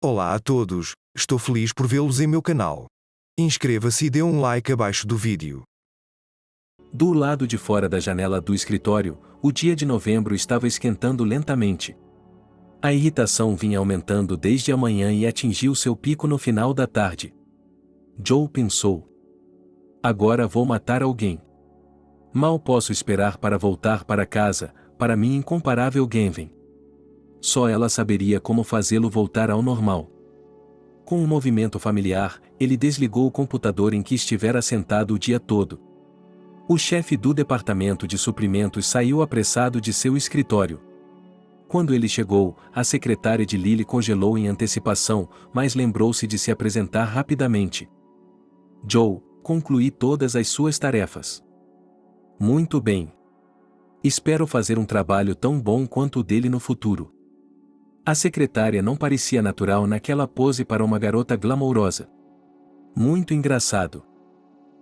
Olá a todos, estou feliz por vê-los em meu canal. Inscreva-se e dê um like abaixo do vídeo. Do lado de fora da janela do escritório, o dia de novembro estava esquentando lentamente. A irritação vinha aumentando desde a manhã e atingiu seu pico no final da tarde. Joe pensou: agora vou matar alguém. Mal posso esperar para voltar para casa, para minha incomparável Gwenvyn. Só ela saberia como fazê-lo voltar ao normal. Com um movimento familiar, ele desligou o computador em que estivera sentado o dia todo. O chefe do departamento de suprimentos saiu apressado de seu escritório. Quando ele chegou, a secretária de Lily congelou em antecipação, mas lembrou-se de se apresentar rapidamente. Joe, concluí todas as suas tarefas. Muito bem. Espero fazer um trabalho tão bom quanto o dele no futuro. A secretária não parecia natural naquela pose para uma garota glamourosa. Muito engraçado.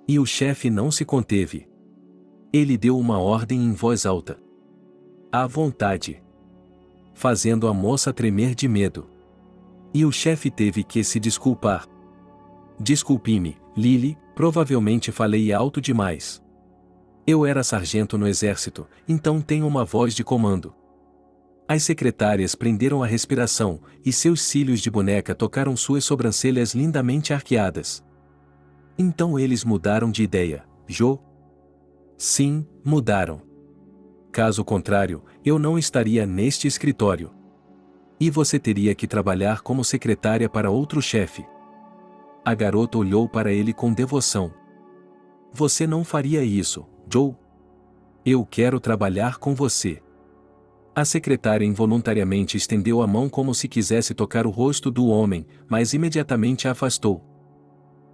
E o chefe não se conteve. Ele deu uma ordem em voz alta. À vontade. Fazendo a moça tremer de medo. E o chefe teve que se desculpar. Desculpe-me, Lily, provavelmente falei alto demais. Eu era sargento no exército, então tenho uma voz de comando. As secretárias prenderam a respiração, e seus cílios de boneca tocaram suas sobrancelhas lindamente arqueadas. Então eles mudaram de ideia, Joe? Sim, mudaram. Caso contrário, eu não estaria neste escritório. E você teria que trabalhar como secretária para outro chefe. A garota olhou para ele com devoção. Você não faria isso, Joe? Eu quero trabalhar com você. A secretária involuntariamente estendeu a mão como se quisesse tocar o rosto do homem, mas imediatamente a afastou.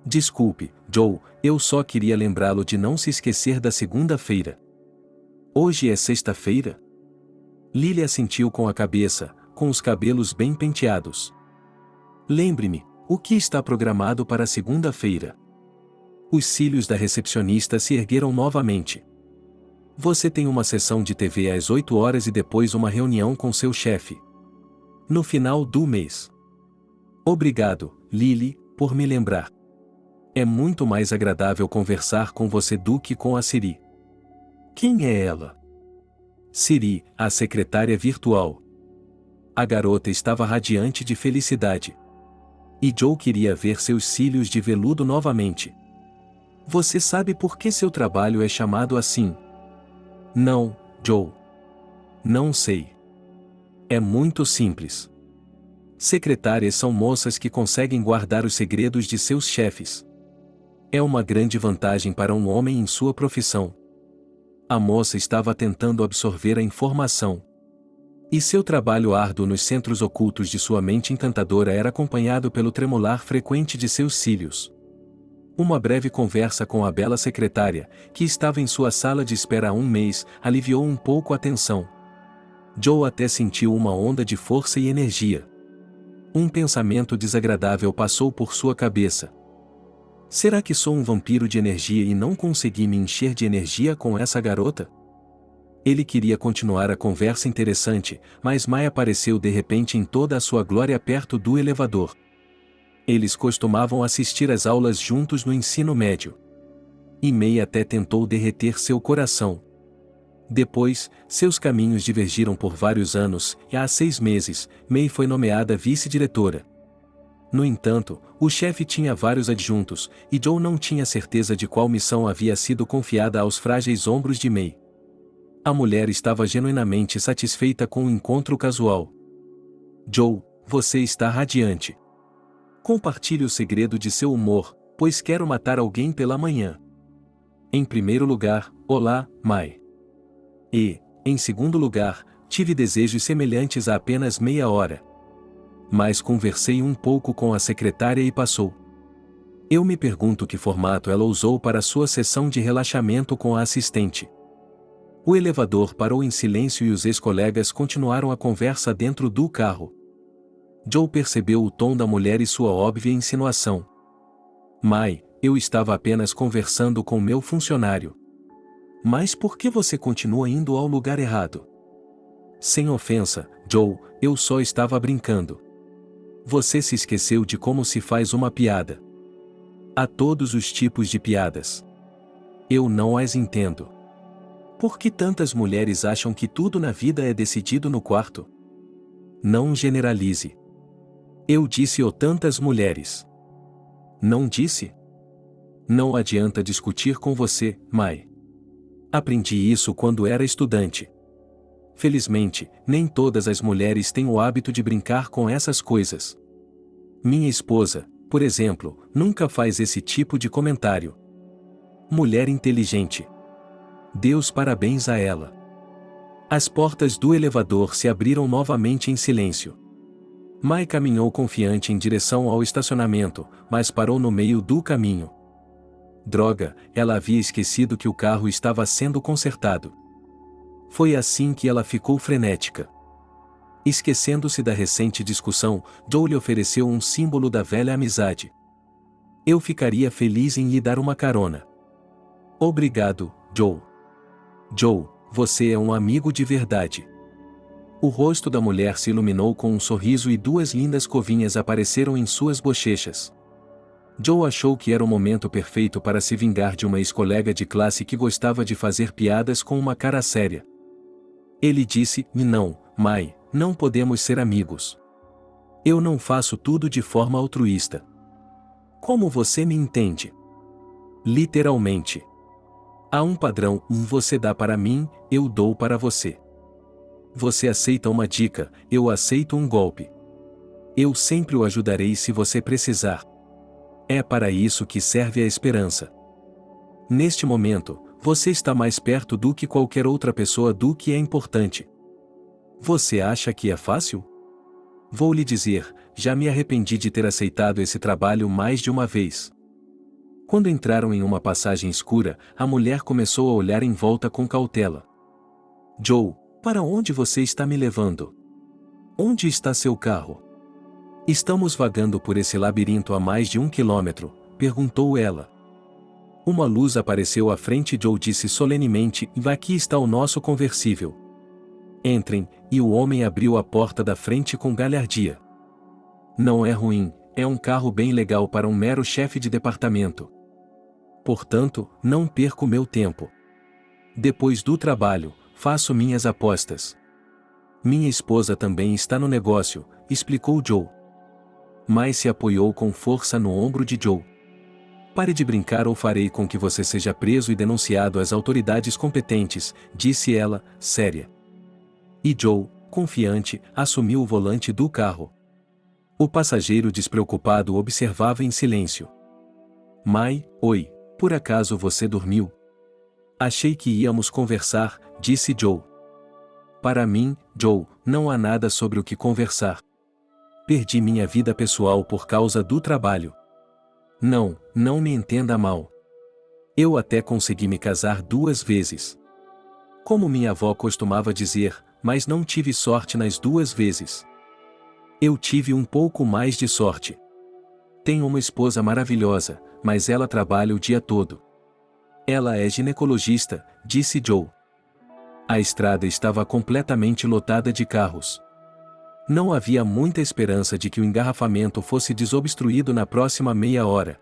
Desculpe, Joe, eu só queria lembrá-lo de não se esquecer da segunda-feira. Hoje é sexta-feira? Lily assentiu com a cabeça, com os cabelos bem penteados. Lembre-me, o que está programado para segunda-feira? Os cílios da recepcionista se ergueram novamente. Você tem uma sessão de TV às 8 horas e depois uma reunião com seu chefe. No final do mês. Obrigado, Lily, por me lembrar. É muito mais agradável conversar com você do que com a Siri. Quem é ela? Siri, a secretária virtual. A garota estava radiante de felicidade. E Joe queria ver seus cílios de veludo novamente. Você sabe por que seu trabalho é chamado assim? Não, Joe. Não sei. É muito simples. Secretárias são moças que conseguem guardar os segredos de seus chefes. É uma grande vantagem para um homem em sua profissão. A moça estava tentando absorver a informação. E seu trabalho árduo nos centros ocultos de sua mente encantadora era acompanhado pelo tremular frequente de seus cílios. Uma breve conversa com a bela secretária, que estava em sua sala de espera há um mês, aliviou um pouco a tensão. Joe até sentiu uma onda de força e energia. Um pensamento desagradável passou por sua cabeça. Será que sou um vampiro de energia e não consegui me encher de energia com essa garota? Ele queria continuar a conversa interessante, mas Mai apareceu de repente em toda a sua glória perto do elevador. Eles costumavam assistir às aulas juntos no ensino médio. E May até tentou derreter seu coração. Depois, seus caminhos divergiram por vários anos, e há 6 meses, May foi nomeada vice-diretora. No entanto, o chefe tinha vários adjuntos, e Joe não tinha certeza de qual missão havia sido confiada aos frágeis ombros de May. A mulher estava genuinamente satisfeita com o encontro casual. Joe, você está radiante. Compartilhe o segredo de seu humor, pois quero matar alguém pela manhã. Em primeiro lugar, olá, Mai. E, em segundo lugar, tive desejos semelhantes há apenas meia hora. Mas conversei um pouco com a secretária e passou. Eu me pergunto que formato ela usou para sua sessão de relaxamento com a assistente. O elevador parou em silêncio e os ex-colegas continuaram a conversa dentro do carro. Joe percebeu o tom da mulher e sua óbvia insinuação. Mai, eu estava apenas conversando com meu funcionário. Mas por que você continua indo ao lugar errado? Sem ofensa, Joe, eu só estava brincando. Você se esqueceu de como se faz uma piada. Há todos os tipos de piadas. Eu não as entendo. Por que tantas mulheres acham que tudo na vida é decidido no quarto? Não generalize. Eu disse o tantas mulheres. Não disse? Não adianta discutir com você, Mai. Aprendi isso quando era estudante. Felizmente, nem todas as mulheres têm o hábito de brincar com essas coisas. Minha esposa, por exemplo, nunca faz esse tipo de comentário. Mulher inteligente. Deus parabéns a ela. As portas do elevador se abriram novamente em silêncio. Mai caminhou confiante em direção ao estacionamento, mas parou no meio do caminho. Droga, ela havia esquecido que o carro estava sendo consertado. Foi assim que ela ficou frenética. Esquecendo-se da recente discussão, Joe lhe ofereceu um símbolo da velha amizade. Eu ficaria feliz em lhe dar uma carona. Obrigado, Joe. Joe, você é um amigo de verdade. O rosto da mulher se iluminou com um sorriso e duas lindas covinhas apareceram em suas bochechas. Joe achou que era o momento perfeito para se vingar de uma ex-colega de classe que gostava de fazer piadas com uma cara séria. Ele disse: Não, Mai, não podemos ser amigos. Eu não faço tudo de forma altruísta. Como você me entende? Literalmente. Há um padrão: você dá para mim, eu dou para você. Você aceita uma dica, eu aceito um golpe. Eu sempre o ajudarei se você precisar. É para isso que serve a esperança. Neste momento, você está mais perto do que qualquer outra pessoa do que é importante. Você acha que é fácil? Vou lhe dizer, já me arrependi de ter aceitado esse trabalho mais de uma vez. Quando entraram em uma passagem escura, a mulher começou a olhar em volta com cautela. Joe, para onde você está me levando? Onde está seu carro? Estamos vagando por esse labirinto há mais de 1 quilômetro, perguntou ela. Uma luz apareceu à frente e Joe disse solenemente: Aqui está o nosso conversível. Entrem, e o homem abriu a porta da frente com galhardia. Não é ruim, é um carro bem legal para um mero chefe de departamento. Portanto, não perco meu tempo. Depois do trabalho, faço minhas apostas. Minha esposa também está no negócio, explicou Joe. Mai se apoiou com força no ombro de Joe. Pare de brincar ou farei com que você seja preso e denunciado às autoridades competentes, disse ela, séria. E Joe, confiante, assumiu o volante do carro. O passageiro despreocupado observava em silêncio. Mai, oi, por acaso você dormiu? Achei que íamos conversar, disse Joe. Para mim, Joe, não há nada sobre o que conversar. Perdi minha vida pessoal por causa do trabalho. Não me entenda mal. Eu até consegui me casar 2 vezes. Como minha avó costumava dizer, mas não tive sorte nas 2 vezes. Eu tive um pouco mais de sorte. Tenho uma esposa maravilhosa, mas ela trabalha o dia todo. Ela é ginecologista, disse Joe. A estrada estava completamente lotada de carros. Não havia muita esperança de que o engarrafamento fosse desobstruído na próxima meia hora.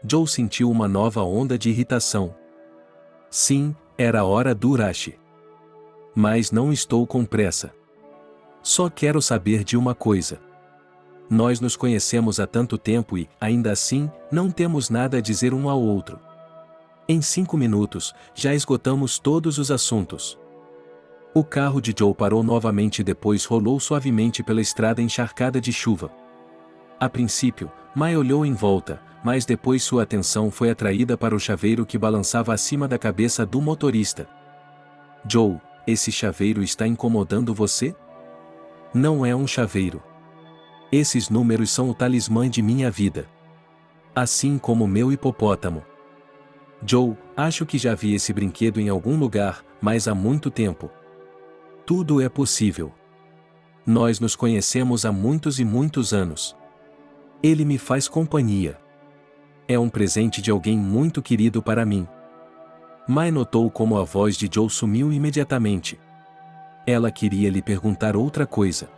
Joe sentiu uma nova onda de irritação. Sim, era a hora do rush. Mas não estou com pressa. Só quero saber de uma coisa. Nós nos conhecemos há tanto tempo e, ainda assim, não temos nada a dizer um ao outro. Em 5 minutos, já esgotamos todos os assuntos. O carro de Joe parou novamente e depois rolou suavemente pela estrada encharcada de chuva. A princípio, Mai olhou em volta, mas depois sua atenção foi atraída para o chaveiro que balançava acima da cabeça do motorista. Joe, esse chaveiro está incomodando você? Não é um chaveiro. Esses números são o talismã de minha vida. Assim como meu hipopótamo. Joe, acho que já vi esse brinquedo em algum lugar, mas há muito tempo. Tudo é possível. Nós nos conhecemos há muitos e muitos anos. Ele me faz companhia. É um presente de alguém muito querido para mim. Mai notou como a voz de Joe sumiu imediatamente. Ela queria lhe perguntar outra coisa.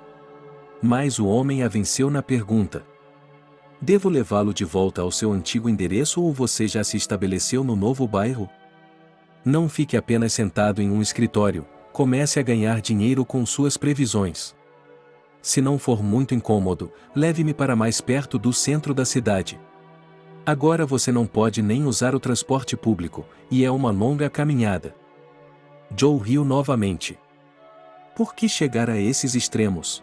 Mas o homem a venceu na pergunta. Devo levá-lo de volta ao seu antigo endereço ou você já se estabeleceu no novo bairro? Não fique apenas sentado em um escritório, comece a ganhar dinheiro com suas previsões. Se não for muito incômodo, leve-me para mais perto do centro da cidade. Agora você não pode nem usar o transporte público, e é uma longa caminhada. Joe riu novamente. Por que chegar a esses extremos?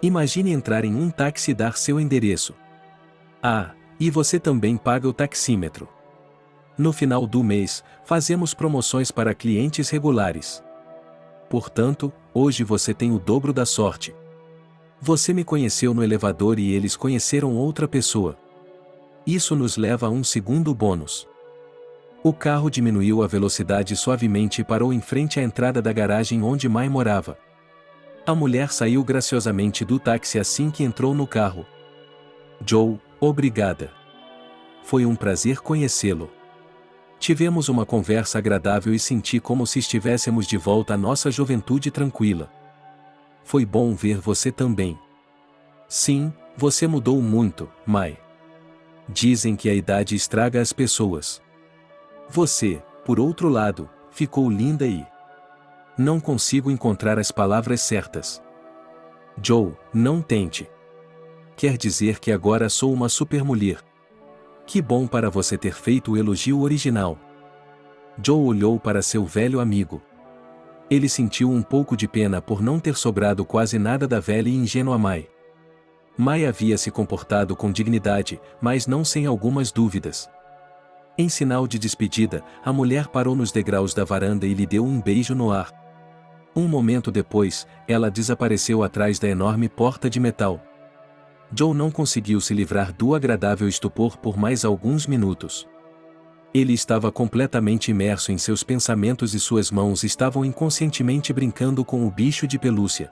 Imagine entrar em um táxi e dar seu endereço. Ah, e você também paga o taxímetro. No final do mês, fazemos promoções para clientes regulares. Portanto, hoje você tem o dobro da sorte. Você me conheceu no elevador e eles conheceram outra pessoa. Isso nos leva a um segundo bônus. O carro diminuiu a velocidade suavemente e parou em frente à entrada da garagem onde Mai morava. A mulher saiu graciosamente do táxi assim que entrou no carro. Joe, obrigada. Foi um prazer conhecê-lo. Tivemos uma conversa agradável e senti como se estivéssemos de volta à nossa juventude tranquila. Foi bom ver você também. Sim, você mudou muito, Mai. Dizem que a idade estraga as pessoas. Você, por outro lado, ficou linda e... Não consigo encontrar as palavras certas. Joe, não tente. Quer dizer que agora sou uma supermulher. Que bom para você ter feito o elogio original. Joe olhou para seu velho amigo. Ele sentiu um pouco de pena por não ter sobrado quase nada da velha e ingênua Mai. Mai havia se comportado com dignidade, mas não sem algumas dúvidas. Em sinal de despedida, a mulher parou nos degraus da varanda e lhe deu um beijo no ar. Um momento depois, ela desapareceu atrás da enorme porta de metal. Joe não conseguiu se livrar do agradável estupor por mais alguns minutos. Ele estava completamente imerso em seus pensamentos e suas mãos estavam inconscientemente brincando com o bicho de pelúcia.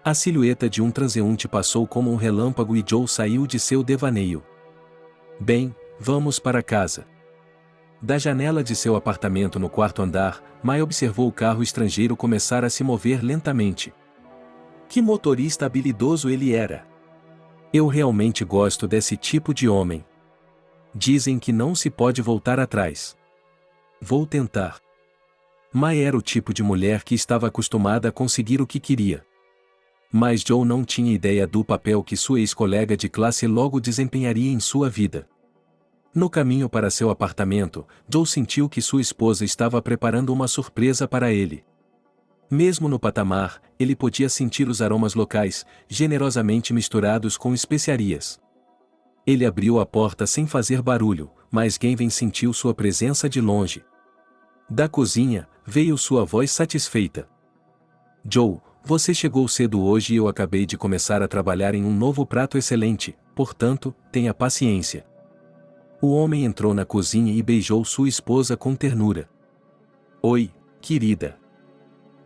A silhueta de um transeunte passou como um relâmpago e Joe saiu de seu devaneio. Bem, vamos para casa. Da janela de seu apartamento no quarto andar, Mai observou o carro estrangeiro começar a se mover lentamente. Que motorista habilidoso ele era! Eu realmente gosto desse tipo de homem. Dizem que não se pode voltar atrás. Vou tentar. Mai era o tipo de mulher que estava acostumada a conseguir o que queria. Mas Joe não tinha ideia do papel que sua ex-colega de classe logo desempenharia em sua vida. No caminho para seu apartamento, Joe sentiu que sua esposa estava preparando uma surpresa para ele. Mesmo no patamar, ele podia sentir os aromas locais, generosamente misturados com especiarias. Ele abriu a porta sem fazer barulho, mas Gavin sentiu sua presença de longe. Da cozinha, veio sua voz satisfeita. Joe, você chegou cedo hoje e eu acabei de começar a trabalhar em um novo prato excelente, portanto, tenha paciência. O homem entrou na cozinha e beijou sua esposa com ternura. Oi, querida.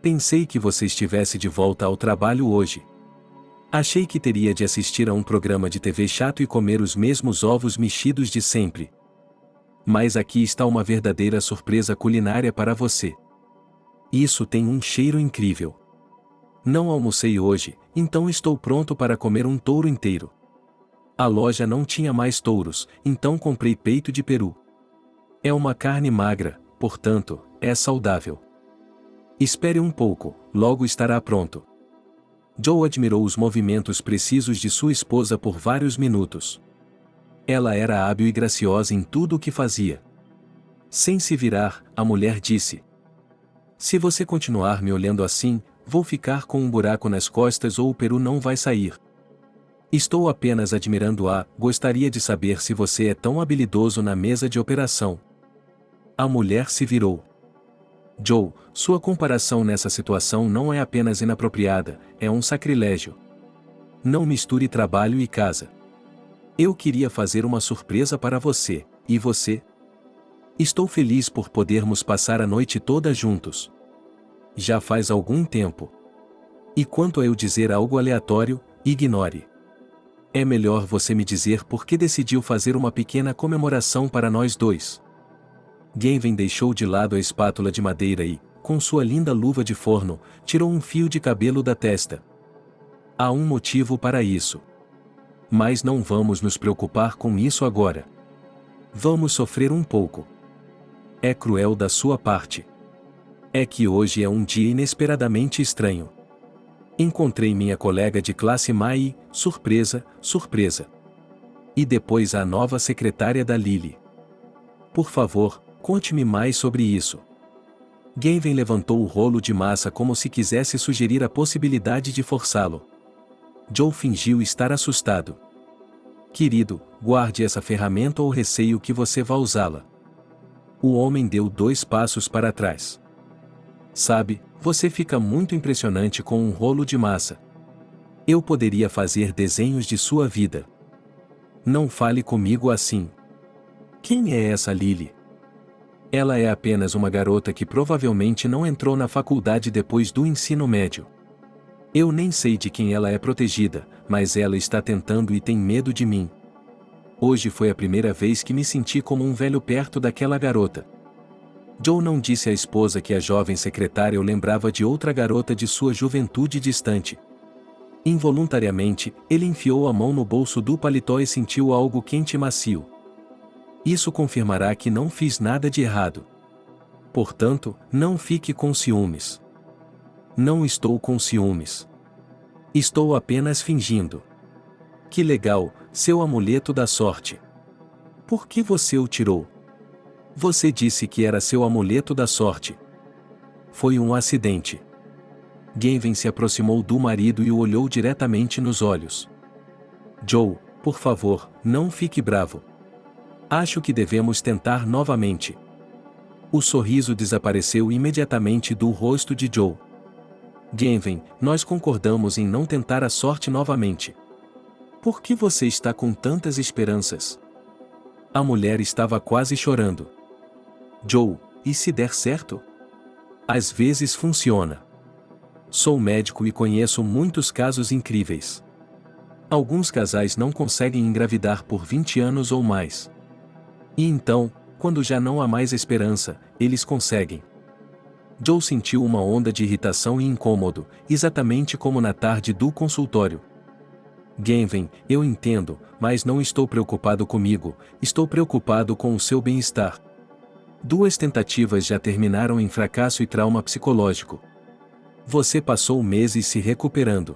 Pensei que você estivesse de volta ao trabalho hoje. Achei que teria de assistir a um programa de TV chato e comer os mesmos ovos mexidos de sempre. Mas aqui está uma verdadeira surpresa culinária para você. Isso tem um cheiro incrível. Não almocei hoje, então estou pronto para comer um touro inteiro. A loja não tinha mais touros, então comprei peito de peru. É uma carne magra, portanto, é saudável. Espere um pouco, logo estará pronto. Joe admirou os movimentos precisos de sua esposa por vários minutos. Ela era hábil e graciosa em tudo o que fazia. Sem se virar, a mulher disse: Se você continuar me olhando assim, vou ficar com um buraco nas costas ou o peru não vai sair. Estou apenas admirando-a, gostaria de saber se você é tão habilidoso na mesa de operação. A mulher se virou. Joe, sua comparação nessa situação não é apenas inapropriada, é um sacrilégio. Não misture trabalho e casa. Eu queria fazer uma surpresa para você, e você? Estou feliz por podermos passar a noite toda juntos. Já faz algum tempo. E quanto a eu dizer algo aleatório, ignore. É melhor você me dizer por que decidiu fazer uma pequena comemoração para nós dois. Gavin deixou de lado a espátula de madeira e, com sua linda luva de forno, tirou um fio de cabelo da testa. Há um motivo para isso. Mas não vamos nos preocupar com isso agora. Vamos sofrer um pouco. É cruel da sua parte. É que hoje é um dia inesperadamente estranho. Encontrei minha colega de classe Mai, surpresa, surpresa. E depois a nova secretária da Lily. Por favor, conte-me mais sobre isso. Gavin levantou o rolo de massa como se quisesse sugerir a possibilidade de forçá-lo. Joe fingiu estar assustado. Querido, guarde essa ferramenta ou receio que você vá usá-la. O homem deu 2 passos para trás. Sabe, você fica muito impressionante com um rolo de massa. Eu poderia fazer desenhos de sua vida. Não fale comigo assim. Quem é essa Lily? Ela é apenas uma garota que provavelmente não entrou na faculdade depois do ensino médio. Eu nem sei de quem ela é protegida, mas ela está tentando e tem medo de mim. Hoje foi a primeira vez que me senti como um velho perto daquela garota. Joe não disse à esposa que a jovem secretária o lembrava de outra garota de sua juventude distante. Involuntariamente, ele enfiou a mão no bolso do paletó e sentiu algo quente e macio. Isso confirmará que não fiz nada de errado. Portanto, não fique com ciúmes. Não estou com ciúmes. Estou apenas fingindo. Que legal, seu amuleto da sorte. Por que você o tirou? Você disse que era seu amuleto da sorte. Foi um acidente. Gavin se aproximou do marido e o olhou diretamente nos olhos. Joe, por favor, não fique bravo. Acho que devemos tentar novamente. O sorriso desapareceu imediatamente do rosto de Joe. Gavin, nós concordamos em não tentar a sorte novamente. Por que você está com tantas esperanças? A mulher estava quase chorando. Joe, e se der certo? Às vezes funciona. Sou médico e conheço muitos casos incríveis. Alguns casais não conseguem engravidar por 20 anos ou mais. E então, quando já não há mais esperança, eles conseguem. Joe sentiu uma onda de irritação e incômodo, exatamente como na tarde do consultório. Gavin, eu entendo, mas não estou preocupado comigo, estou preocupado com o seu bem-estar. 2 tentativas já terminaram em fracasso e trauma psicológico. Você passou meses se recuperando.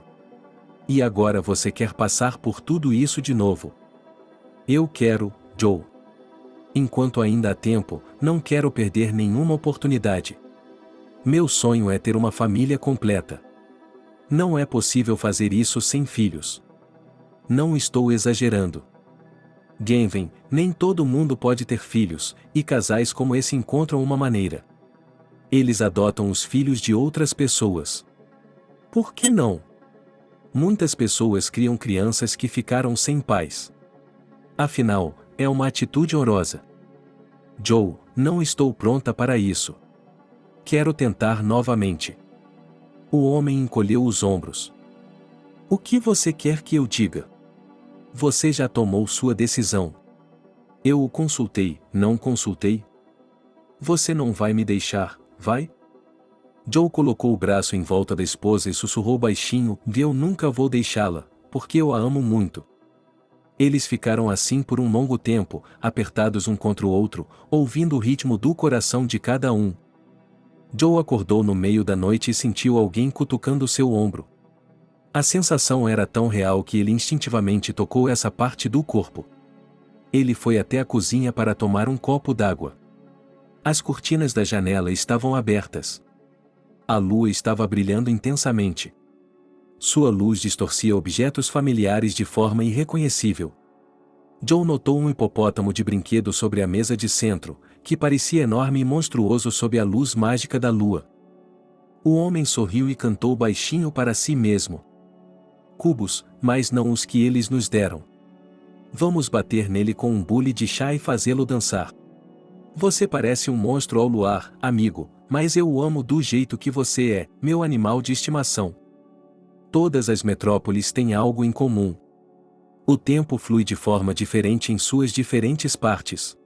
E agora você quer passar por tudo isso de novo. Eu quero, Joe. Enquanto ainda há tempo, não quero perder nenhuma oportunidade. Meu sonho é ter uma família completa. Não é possível fazer isso sem filhos. Não estou exagerando. Gavin, nem todo mundo pode ter filhos, e casais como esse encontram uma maneira. Eles adotam os filhos de outras pessoas. Por que não? Muitas pessoas criam crianças que ficaram sem pais. Afinal, é uma atitude honrosa. Joe, não estou pronta para isso. Quero tentar novamente. O homem encolheu os ombros. O que você quer que eu diga? Você já tomou sua decisão. Eu o consultei, não consultei? Você não vai me deixar, vai? Joe colocou o braço em volta da esposa e sussurrou baixinho: eu nunca vou deixá-la, porque eu a amo muito. Eles ficaram assim por um longo tempo, apertados um contra o outro, ouvindo o ritmo do coração de cada um. Joe acordou no meio da noite e sentiu alguém cutucando seu ombro. A sensação era tão real que ele instintivamente tocou essa parte do corpo. Ele foi até a cozinha para tomar um copo d'água. As cortinas da janela estavam abertas. A lua estava brilhando intensamente. Sua luz distorcia objetos familiares de forma irreconhecível. Joe notou um hipopótamo de brinquedo sobre a mesa de centro, que parecia enorme e monstruoso sob a luz mágica da lua. O homem sorriu e cantou baixinho para si mesmo. Cubos, mas não os que eles nos deram. Vamos bater nele com um bule de chá e fazê-lo dançar. Você parece um monstro ao luar, amigo, mas eu o amo do jeito que você é, meu animal de estimação. Todas as metrópoles têm algo em comum. O tempo flui de forma diferente em suas diferentes partes.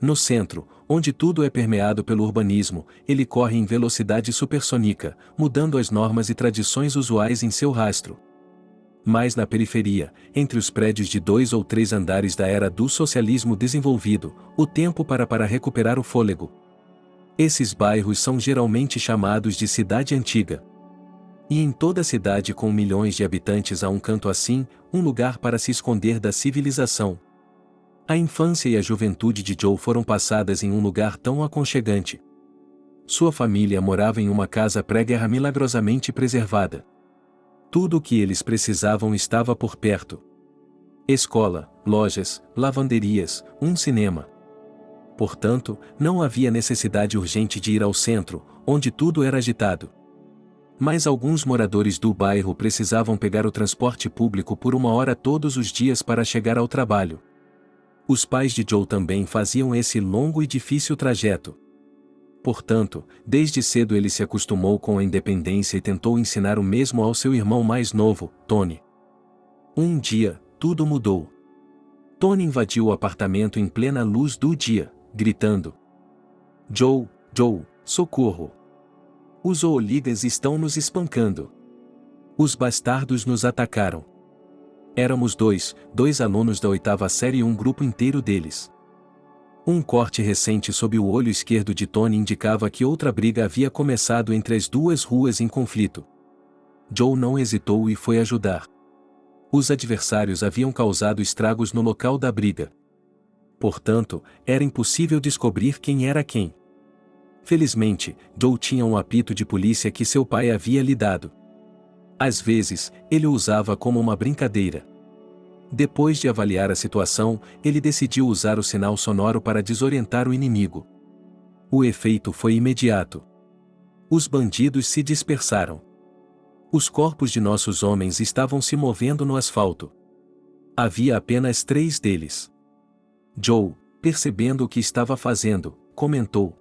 No centro, onde tudo é permeado pelo urbanismo, ele corre em velocidade supersônica, mudando as normas e tradições usuais em seu rastro. Mas na periferia, entre os prédios de 2 ou 3 andares da era do socialismo desenvolvido, o tempo para recuperar o fôlego. Esses bairros são geralmente chamados de cidade antiga. E em toda cidade com milhões de habitantes há um canto assim, um lugar para se esconder da civilização. A infância e a juventude de Joe foram passadas em um lugar tão aconchegante. Sua família morava em uma casa pré-guerra milagrosamente preservada. Tudo o que eles precisavam estava por perto. Escola, lojas, lavanderias, um cinema. Portanto, não havia necessidade urgente de ir ao centro, onde tudo era agitado. Mas alguns moradores do bairro precisavam pegar o transporte público por 1 hora todos os dias para chegar ao trabalho. Os pais de Joe também faziam esse longo e difícil trajeto. Portanto, desde cedo ele se acostumou com a independência e tentou ensinar o mesmo ao seu irmão mais novo, Tony. Um dia, tudo mudou. Tony invadiu o apartamento em plena luz do dia, gritando: Joe, Joe, socorro! Os hooligas estão nos espancando. Os bastardos nos atacaram. Éramos dois alunos da 8ª série e um grupo inteiro deles. Um corte recente sob o olho esquerdo de Tony indicava que outra briga havia começado entre as duas ruas em conflito. Joe não hesitou e foi ajudar. Os adversários haviam causado estragos no local da briga. Portanto, era impossível descobrir quem era quem. Felizmente, Joe tinha um apito de polícia que seu pai havia lhe dado. Às vezes, ele o usava como uma brincadeira. Depois de avaliar a situação, ele decidiu usar o sinal sonoro para desorientar o inimigo. O efeito foi imediato. Os bandidos se dispersaram. Os corpos de nossos homens estavam se movendo no asfalto. Havia apenas 3 deles. Joe, percebendo o que estava fazendo, comentou: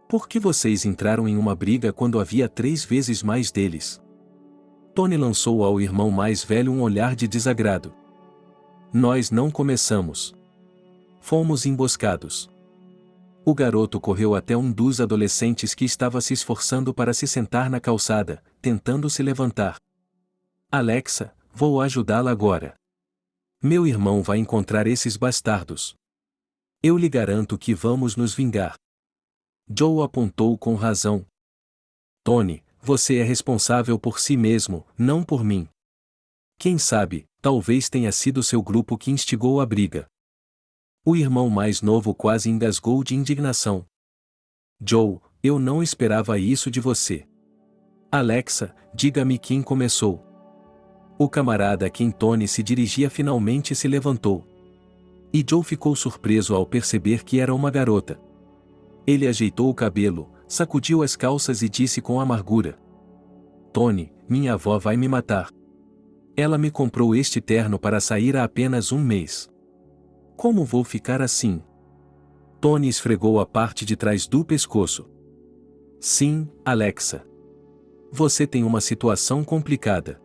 Por que vocês entraram em uma briga quando havia 3 vezes mais deles? Tony lançou ao irmão mais velho um olhar de desagrado. Nós não começamos. Fomos emboscados. O garoto correu até um dos adolescentes que estava se esforçando para se sentar na calçada, tentando se levantar. Alexa, vou ajudá-la agora. Meu irmão vai encontrar esses bastardos. Eu lhe garanto que vamos nos vingar. Joe apontou com razão. Tony, você é responsável por si mesmo, não por mim. Quem sabe, talvez tenha sido seu grupo que instigou a briga. O irmão mais novo quase engasgou de indignação. Joe, eu não esperava isso de você. Alexa, diga-me quem começou. O camarada a quem Tony se dirigia finalmente se levantou. E Joe ficou surpreso ao perceber que era uma garota. Ele ajeitou o cabelo, sacudiu as calças e disse com amargura: Tony, minha avó vai me matar. Ela me comprou este terno para sair há apenas 1 mês. Como vou ficar assim? Tony esfregou a parte de trás do pescoço. Sim, Alexa. Você tem uma situação complicada.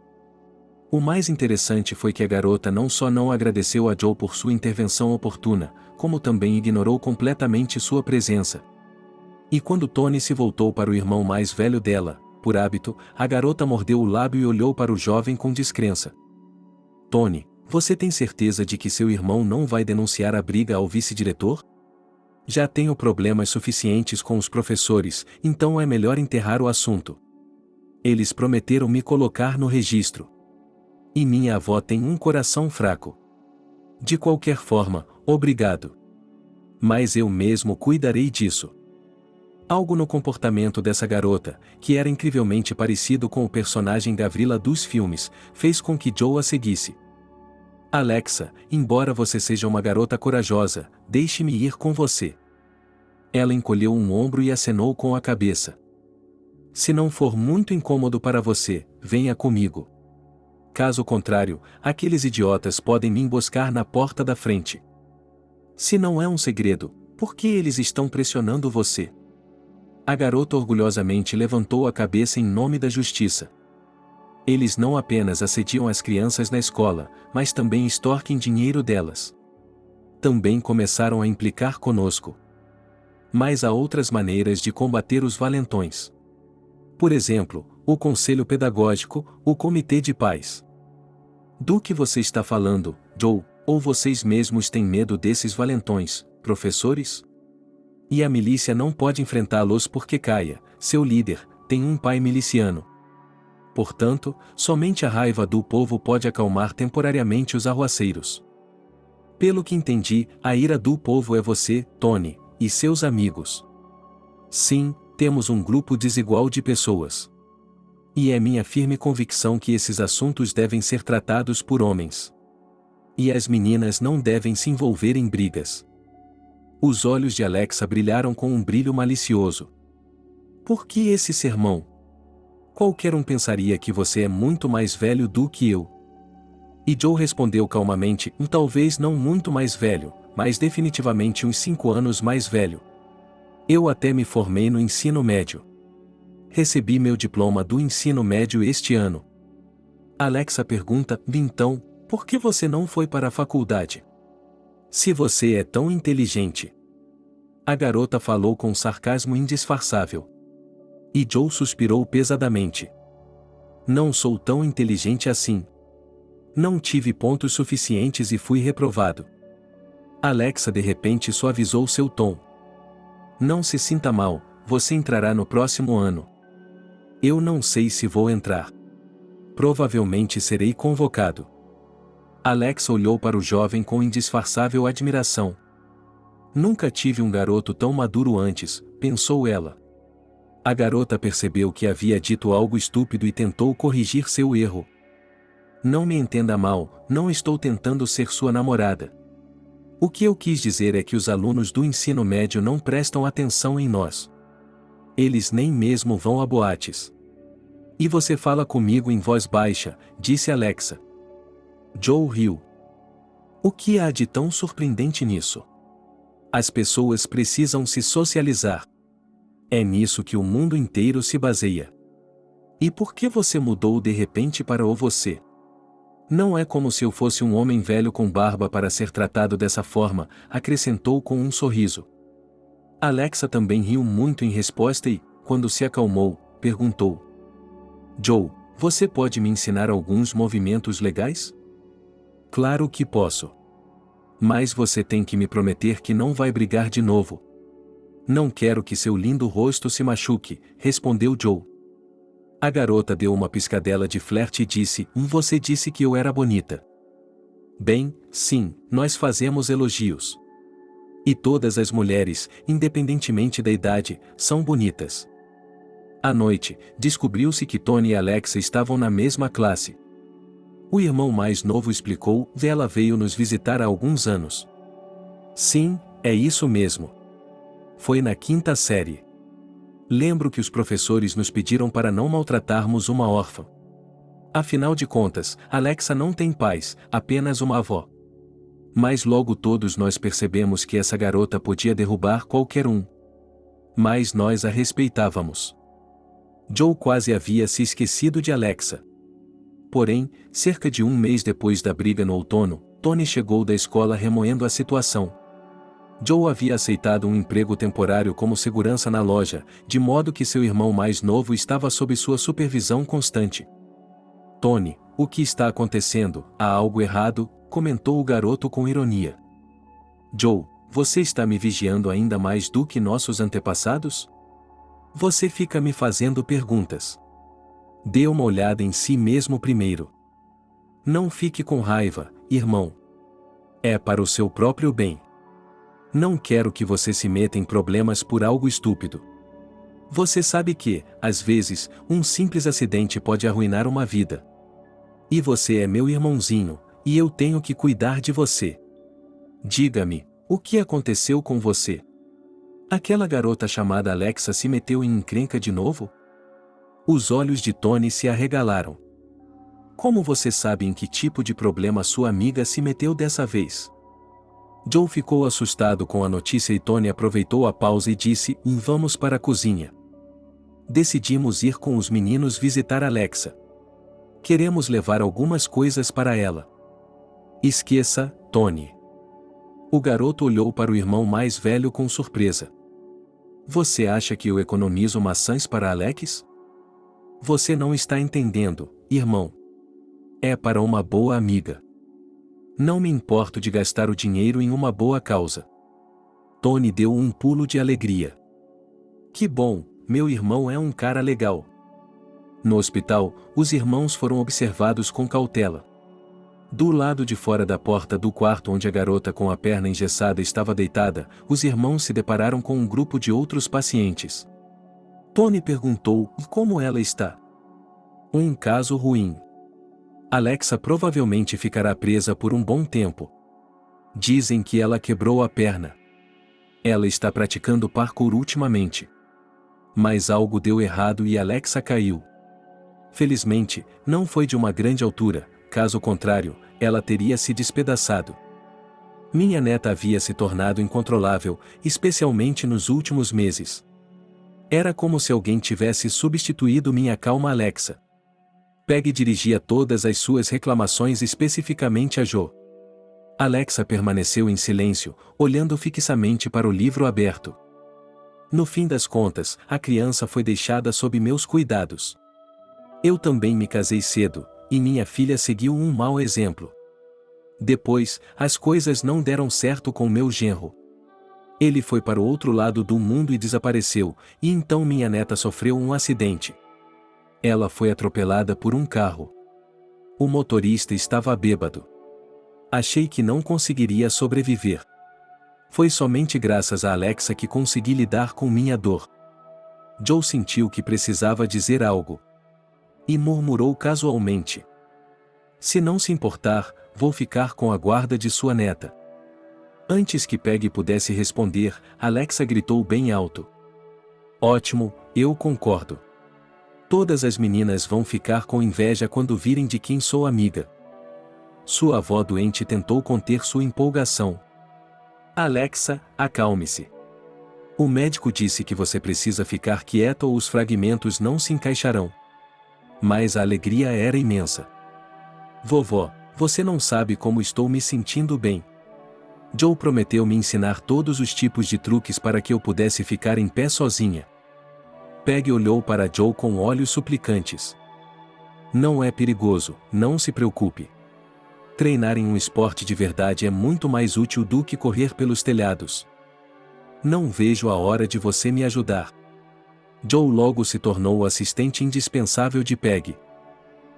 O mais interessante foi que a garota não só não agradeceu a Joe por sua intervenção oportuna, como também ignorou completamente sua presença. E quando Tony se voltou para o irmão mais velho dela, por hábito, a garota mordeu o lábio e olhou para o jovem com descrença. Tony, você tem certeza de que seu irmão não vai denunciar a briga ao vice-diretor? Já tenho problemas suficientes com os professores, então é melhor enterrar o assunto. Eles prometeram me colocar no registro. E minha avó tem um coração fraco. De qualquer forma, obrigado. Mas eu mesmo cuidarei disso. Algo no comportamento dessa garota, que era incrivelmente parecido com o personagem Gavrila dos filmes, fez com que Joe a seguisse. Alexa, embora você seja uma garota corajosa, deixe-me ir com você. Ela encolheu um ombro e acenou com a cabeça. Se não for muito incômodo para você, venha comigo. Caso contrário, aqueles idiotas podem me emboscar na porta da frente. Se não é um segredo, por que eles estão pressionando você? A garota orgulhosamente levantou a cabeça em nome da justiça. Eles não apenas assediam as crianças na escola, mas também extorquem dinheiro delas. Também começaram a implicar conosco. Mas há outras maneiras de combater os valentões. Por exemplo, o conselho pedagógico, o comitê de pais. Do que você está falando, Joe? Ou vocês mesmos têm medo desses valentões, professores? E a milícia não pode enfrentá-los porque Caia, seu líder, tem um pai miliciano. Portanto, somente a raiva do povo pode acalmar temporariamente os arruaceiros. Pelo que entendi, a ira do povo é você, Tony, e seus amigos. Sim, temos um grupo desigual de pessoas. E é minha firme convicção que esses assuntos devem ser tratados por homens. E as meninas não devem se envolver em brigas. Os olhos de Alexa brilharam com um brilho malicioso. Por que esse sermão? Qualquer um pensaria que você é muito mais velho do que eu. E Joe respondeu calmamente, talvez não muito mais velho, mas definitivamente uns 5 anos mais velho. Eu até me formei no ensino médio. Recebi meu diploma do ensino médio este ano. Alexa pergunta, então, por que você não foi para a faculdade? Se você é tão inteligente. A garota falou com sarcasmo indisfarçável. E Joe suspirou pesadamente. Não sou tão inteligente assim. Não tive pontos suficientes e fui reprovado. Alexa de repente suavizou seu tom. Não se sinta mal, você entrará no próximo ano. Eu não sei se vou entrar. Provavelmente serei convocado. Alexa olhou para o jovem com indisfarçável admiração. Nunca tive um garoto tão maduro antes, pensou ela. A garota percebeu que havia dito algo estúpido e tentou corrigir seu erro. Não me entenda mal, não estou tentando ser sua namorada. O que eu quis dizer é que os alunos do ensino médio não prestam atenção em nós. Eles nem mesmo vão a boates. E você fala comigo em voz baixa, disse Alexa. Joe riu. O que há de tão surpreendente nisso? As pessoas precisam se socializar. É nisso que o mundo inteiro se baseia. E por que você mudou de repente para o você? Não é como se eu fosse um homem velho com barba para ser tratado dessa forma, acrescentou com um sorriso. Alexa também riu muito em resposta e, quando se acalmou, perguntou. Joe, você pode me ensinar alguns movimentos legais? Claro que posso. Mas você tem que me prometer que não vai brigar de novo. Não quero que seu lindo rosto se machuque, respondeu Joe. A garota deu uma piscadela de flerte e disse, você disse que eu era bonita. Bem, sim, nós fazemos elogios. E todas as mulheres, independentemente da idade, são bonitas. À noite, descobriu-se que Tony e Alexa estavam na mesma classe. O irmão mais novo explicou, ela veio nos visitar há alguns anos. Sim, é isso mesmo. Foi na 5ª série. Lembro que os professores nos pediram para não maltratarmos uma órfã. Afinal de contas, Alexa não tem pais, apenas uma avó. Mas logo todos nós percebemos que essa garota podia derrubar qualquer um. Mas nós a respeitávamos. Joe quase havia se esquecido de Alexa. Porém, cerca de um mês depois da briga no outono, Tony chegou da escola remoendo a situação. Joe havia aceitado um emprego temporário como segurança na loja, de modo que seu irmão mais novo estava sob sua supervisão constante. Tony, o que está acontecendo? Há algo errado, comentou o garoto com ironia. Joe, você está me vigiando ainda mais do que nossos antepassados? Você fica me fazendo perguntas. Dê uma olhada em si mesmo primeiro. Não fique com raiva, irmão. É para o seu próprio bem. Não quero que você se meta em problemas por algo estúpido. Você sabe que, às vezes, um simples acidente pode arruinar uma vida. E você é meu irmãozinho, e eu tenho que cuidar de você. Diga-me, o que aconteceu com você? Aquela garota chamada Alexa se meteu em encrenca de novo? Os olhos de Tony se arregalaram. Como você sabe em que tipo de problema sua amiga se meteu dessa vez? Joe ficou assustado com a notícia e Tony aproveitou a pausa e disse, vamos para a cozinha. Decidimos ir com os meninos visitar Alexa. Queremos levar algumas coisas para ela. Esqueça, Tony. O garoto olhou para o irmão mais velho com surpresa. Você acha que eu economizo maçãs para Alex? Você não está entendendo, irmão. É para uma boa amiga. Não me importo de gastar o dinheiro em uma boa causa. Tony deu um pulo de alegria. Que bom, meu irmão é um cara legal. No hospital, os irmãos foram observados com cautela. Do lado de fora da porta do quarto onde a garota com a perna engessada estava deitada, os irmãos se depararam com um grupo de outros pacientes. Tony perguntou: como ela está? Um caso ruim. Alexa provavelmente ficará presa por um bom tempo. Dizem que ela quebrou a perna. Ela está praticando parkour ultimamente. Mas algo deu errado e Alexa caiu. Felizmente, não foi de uma grande altura, caso contrário, ela teria se despedaçado. Minha neta havia se tornado incontrolável, especialmente nos últimos meses. Era como se alguém tivesse substituído minha calma Alexa. Peg dirigia todas as suas reclamações especificamente a Joe. Alexa permaneceu em silêncio, olhando fixamente para o livro aberto. No fim das contas, a criança foi deixada sob meus cuidados. Eu também me casei cedo, e minha filha seguiu um mau exemplo. Depois, as coisas não deram certo com meu genro. Ele foi para o outro lado do mundo e desapareceu, e então minha neta sofreu um acidente. Ela foi atropelada por um carro. O motorista estava bêbado. Achei que não conseguiria sobreviver. Foi somente graças a Alexa que consegui lidar com minha dor. Joe sentiu que precisava dizer algo. E murmurou casualmente: se não se importar, vou ficar com a guarda de sua neta. Antes que Peg pudesse responder, Alexa gritou bem alto: ótimo, eu concordo. Todas as meninas vão ficar com inveja quando virem de quem sou amiga. Sua avó doente tentou conter sua empolgação. Alexa, acalme-se. O médico disse que você precisa ficar quieta ou os fragmentos não se encaixarão. Mas a alegria era imensa. Vovó, você não sabe como estou me sentindo bem. Joe prometeu me ensinar todos os tipos de truques para que eu pudesse ficar em pé sozinha. Peg olhou para Joe com olhos suplicantes. Não é perigoso, não se preocupe. Treinar em um esporte de verdade é muito mais útil do que correr pelos telhados. Não vejo a hora de você me ajudar. Joe logo se tornou o assistente indispensável de Peg.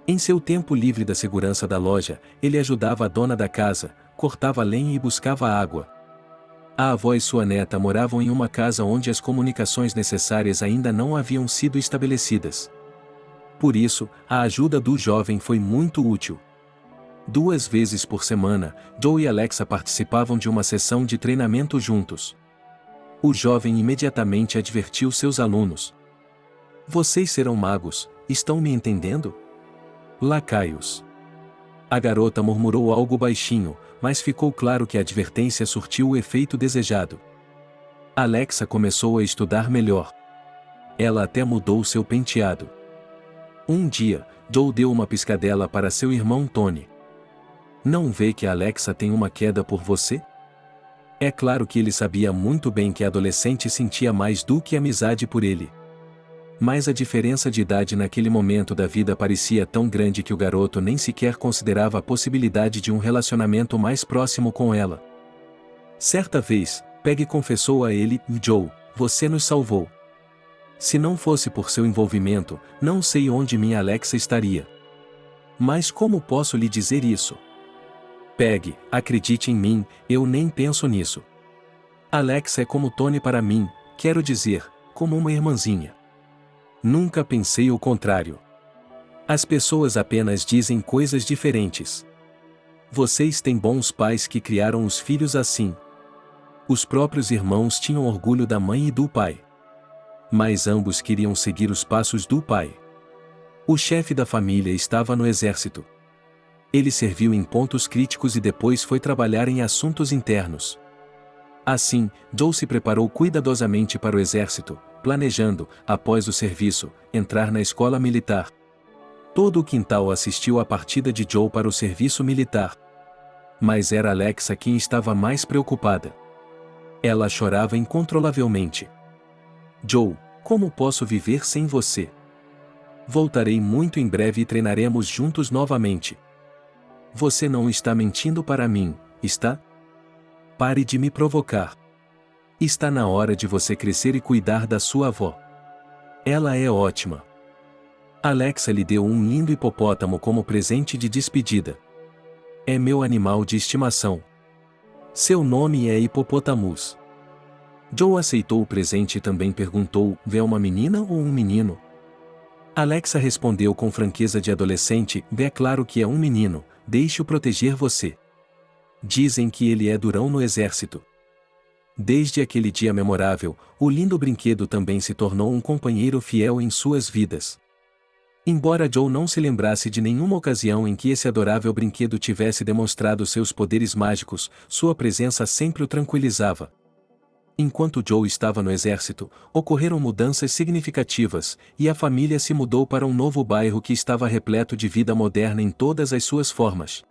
Em seu tempo livre da segurança da loja, ele ajudava a dona da casa, cortava lenha e buscava água. A avó e sua neta moravam em uma casa onde as comunicações necessárias ainda não haviam sido estabelecidas. Por isso, a ajuda do jovem foi muito útil. 2 vezes por semana, Joe e Alexa participavam de uma sessão de treinamento juntos. O jovem imediatamente advertiu seus alunos: vocês serão magos, estão me entendendo? Lacaios. A garota murmurou algo baixinho, mas ficou claro que a advertência surtiu o efeito desejado. Alexa começou a estudar melhor. Ela até mudou seu penteado. Um dia, Joe deu uma piscadela para seu irmão Tony. Não vê que a Alexa tem uma queda por você? É claro que ele sabia muito bem que a adolescente sentia mais do que amizade por ele. Mas a diferença de idade naquele momento da vida parecia tão grande que o garoto nem sequer considerava a possibilidade de um relacionamento mais próximo com ela. Certa vez, Peg confessou a ele: Joe, você nos salvou. Se não fosse por seu envolvimento, não sei onde minha Alexa estaria. Mas como posso lhe dizer isso? Peg, acredite em mim, eu nem penso nisso. Alexa é como Tony para mim, quero dizer, como uma irmãzinha. Nunca pensei o contrário. As pessoas apenas dizem coisas diferentes. Vocês têm bons pais que criaram os filhos assim. Os próprios irmãos tinham orgulho da mãe e do pai. Mas ambos queriam seguir os passos do pai. O chefe da família estava no exército. Ele serviu em pontos críticos e depois foi trabalhar em assuntos internos. Assim, Joe se preparou cuidadosamente para o exército, planejando, após o serviço, entrar na escola militar. Todo o quintal assistiu à partida de Joe para o serviço militar. Mas era Alexa quem estava mais preocupada. Ela chorava incontrolavelmente. Joe, como posso viver sem você? Voltarei muito em breve e treinaremos juntos novamente. você não está mentindo para mim, está? Pare de me provocar. Está na hora de você crescer e cuidar da sua avó. Ela é ótima. Alexa lhe deu um lindo hipopótamo como presente de despedida. É meu animal de estimação. Seu nome é Hippopotamus. Joe aceitou o presente e também perguntou: é uma menina ou um menino? Alexa respondeu com franqueza de adolescente: é claro que é um menino, deixe-o proteger você. Dizem que ele é durão no exército. Desde aquele dia memorável, o lindo brinquedo também se tornou um companheiro fiel em suas vidas. Embora Joe não se lembrasse de nenhuma ocasião em que esse adorável brinquedo tivesse demonstrado seus poderes mágicos, sua presença sempre o tranquilizava. Enquanto Joe estava no exército, ocorreram mudanças significativas, e a família se mudou para um novo bairro que estava repleto de vida moderna em todas as suas formas.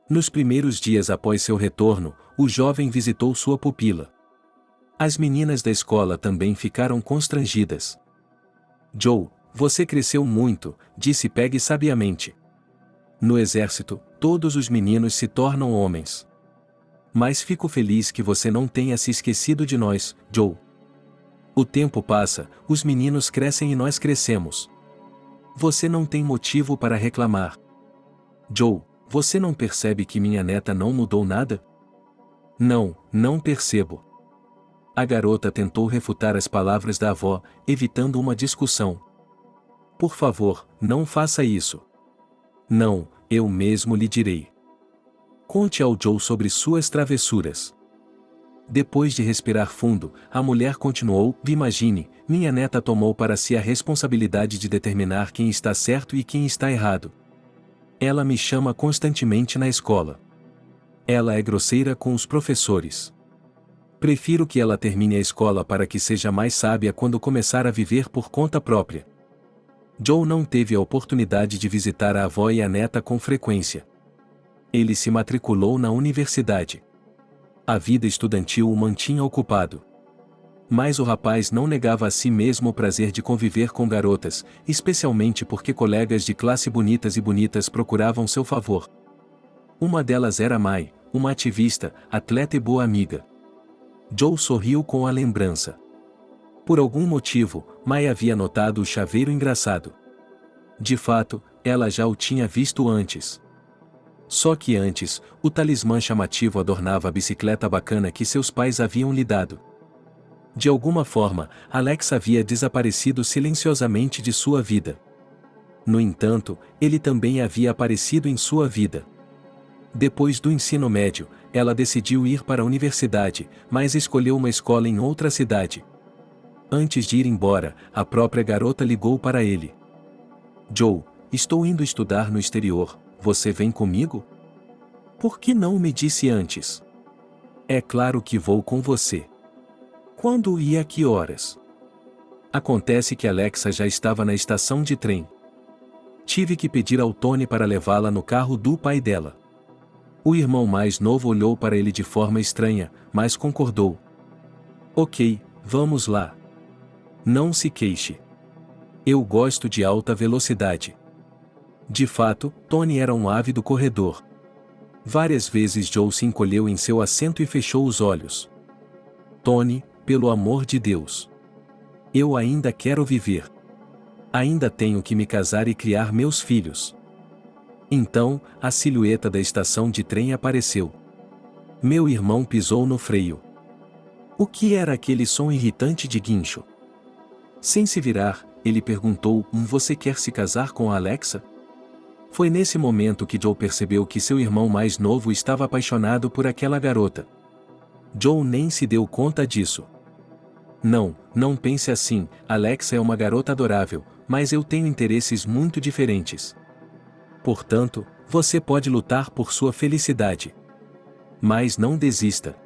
Nos primeiros dias após seu retorno, o jovem visitou sua pupila. As meninas da escola também ficaram constrangidas. Joe, você cresceu muito, disse Peggy sabiamente. No exército, todos os meninos se tornam homens. Mas fico feliz que você não tenha se esquecido de nós, Joe. O tempo passa, os meninos crescem e nós crescemos. Você não tem motivo para reclamar. Joe, você não percebe que minha neta não mudou nada? Não, não percebo. A garota tentou refutar as palavras da avó, evitando uma discussão. Por favor, não faça isso. Não, eu mesmo lhe direi. Conte ao Joe sobre suas travessuras. Depois de respirar fundo, a mulher continuou: imagine, minha neta tomou para si a responsabilidade de determinar quem está certo e quem está errado. Ela me chama constantemente na escola. Ela é grosseira com os professores. Prefiro que ela termine a escola para que seja mais sábia quando começar a viver por conta própria. Joe não teve a oportunidade de visitar a avó e a neta com frequência. Ele se matriculou na universidade. A vida estudantil o mantinha ocupado. Mas o rapaz não negava a si mesmo o prazer de conviver com garotas, especialmente porque colegas de classe bonitas procuravam seu favor. Uma delas era Mai, uma ativista, atleta e boa amiga. Joe sorriu com a lembrança. Por algum motivo, Mai havia notado o chaveiro engraçado. De fato, ela já o tinha visto antes. Só que antes, o talismã chamativo adornava a bicicleta bacana que seus pais haviam lhe dado. De alguma forma, Alex havia desaparecido silenciosamente de sua vida. No entanto, ele também havia aparecido em sua vida. Depois do ensino médio, ela decidiu ir para a universidade, mas escolheu uma escola em outra cidade. Antes de ir embora, a própria garota ligou para ele. Joe, estou indo estudar no exterior, você vem comigo? Por que não me disse antes? É claro que vou com você. Quando e a que horas? Acontece que Alexa já estava na estação de trem. Tive que pedir ao Tony para levá-la no carro do pai dela. O irmão mais novo olhou para ele de forma estranha, mas concordou. Ok, vamos lá. Não se queixe. Eu gosto de alta velocidade. De fato, Tony era um ávido corredor. Várias vezes Joe se encolheu em seu assento e fechou os olhos. Tony, pelo amor de Deus. Eu ainda quero viver. Ainda tenho que me casar e criar meus filhos. Então, a silhueta da estação de trem apareceu. Meu irmão pisou no freio. O que era aquele som irritante de guincho? Sem se virar, ele perguntou: você quer se casar com a Alexa? Foi nesse momento que Joe percebeu que seu irmão mais novo estava apaixonado por aquela garota. Joe nem se deu conta disso. Não, não pense assim, Alexa é uma garota adorável, mas eu tenho interesses muito diferentes. Portanto, você pode lutar por sua felicidade. Mas não desista.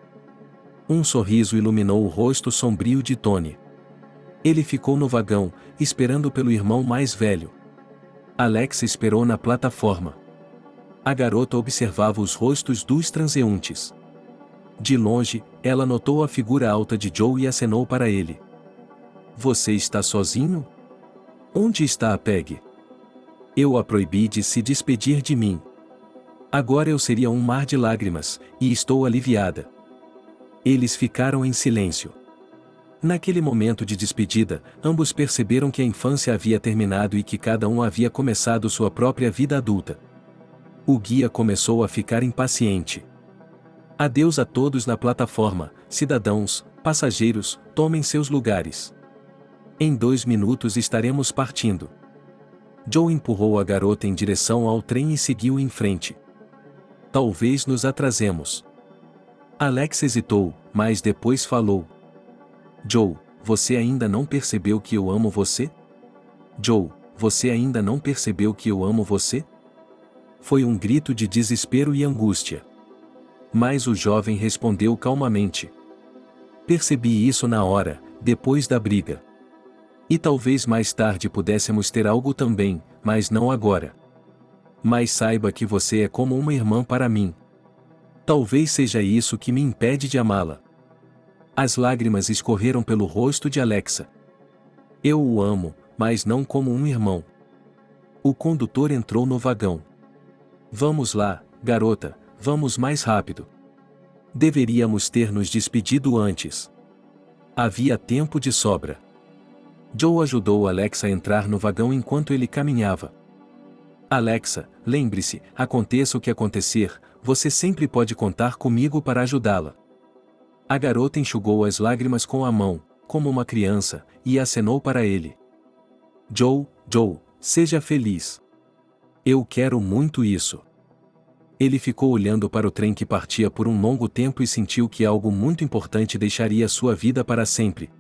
Um sorriso iluminou o rosto sombrio de Tony. Ele ficou no vagão, esperando pelo irmão mais velho. Alexa esperou na plataforma. A garota observava os rostos dos transeuntes. De longe, ela notou a figura alta de Joe e acenou para ele. Você está sozinho? Onde está a Peggy? Eu a proibi de se despedir de mim. Agora eu seria um mar de lágrimas, e estou aliviada. Eles ficaram em silêncio. Naquele momento de despedida, ambos perceberam que a infância havia terminado e que cada um havia começado sua própria vida adulta. O guia começou a ficar impaciente. Adeus a todos na plataforma, cidadãos, passageiros, tomem seus lugares. Em 2 minutos estaremos partindo. Joe empurrou a garota em direção ao trem e seguiu em frente. Talvez nos atrasemos. Alex hesitou, mas depois falou. Joe, você ainda não percebeu que eu amo você? Joe, você ainda não percebeu que eu amo você? Foi um grito de desespero e angústia. Mas o jovem respondeu calmamente. Percebi isso na hora, depois da briga. E talvez mais tarde pudéssemos ter algo também, mas não agora. Mas saiba que você é como uma irmã para mim. Talvez seja isso que me impede de amá-la. As lágrimas escorreram pelo rosto de Alexa. Eu o amo, mas não como um irmão. O condutor entrou no vagão. Vamos lá, garota, vamos mais rápido. Deveríamos ter nos despedido antes. Havia tempo de sobra. Joe ajudou Alexa a entrar no vagão enquanto ele caminhava. Alexa, lembre-se, aconteça o que acontecer, você sempre pode contar comigo para ajudá-la. A garota enxugou as lágrimas com a mão, como uma criança, e acenou para ele. Joe, seja feliz. Eu quero muito isso. Ele ficou olhando para o trem que partia por um longo tempo e sentiu que algo muito importante deixaria sua vida para sempre.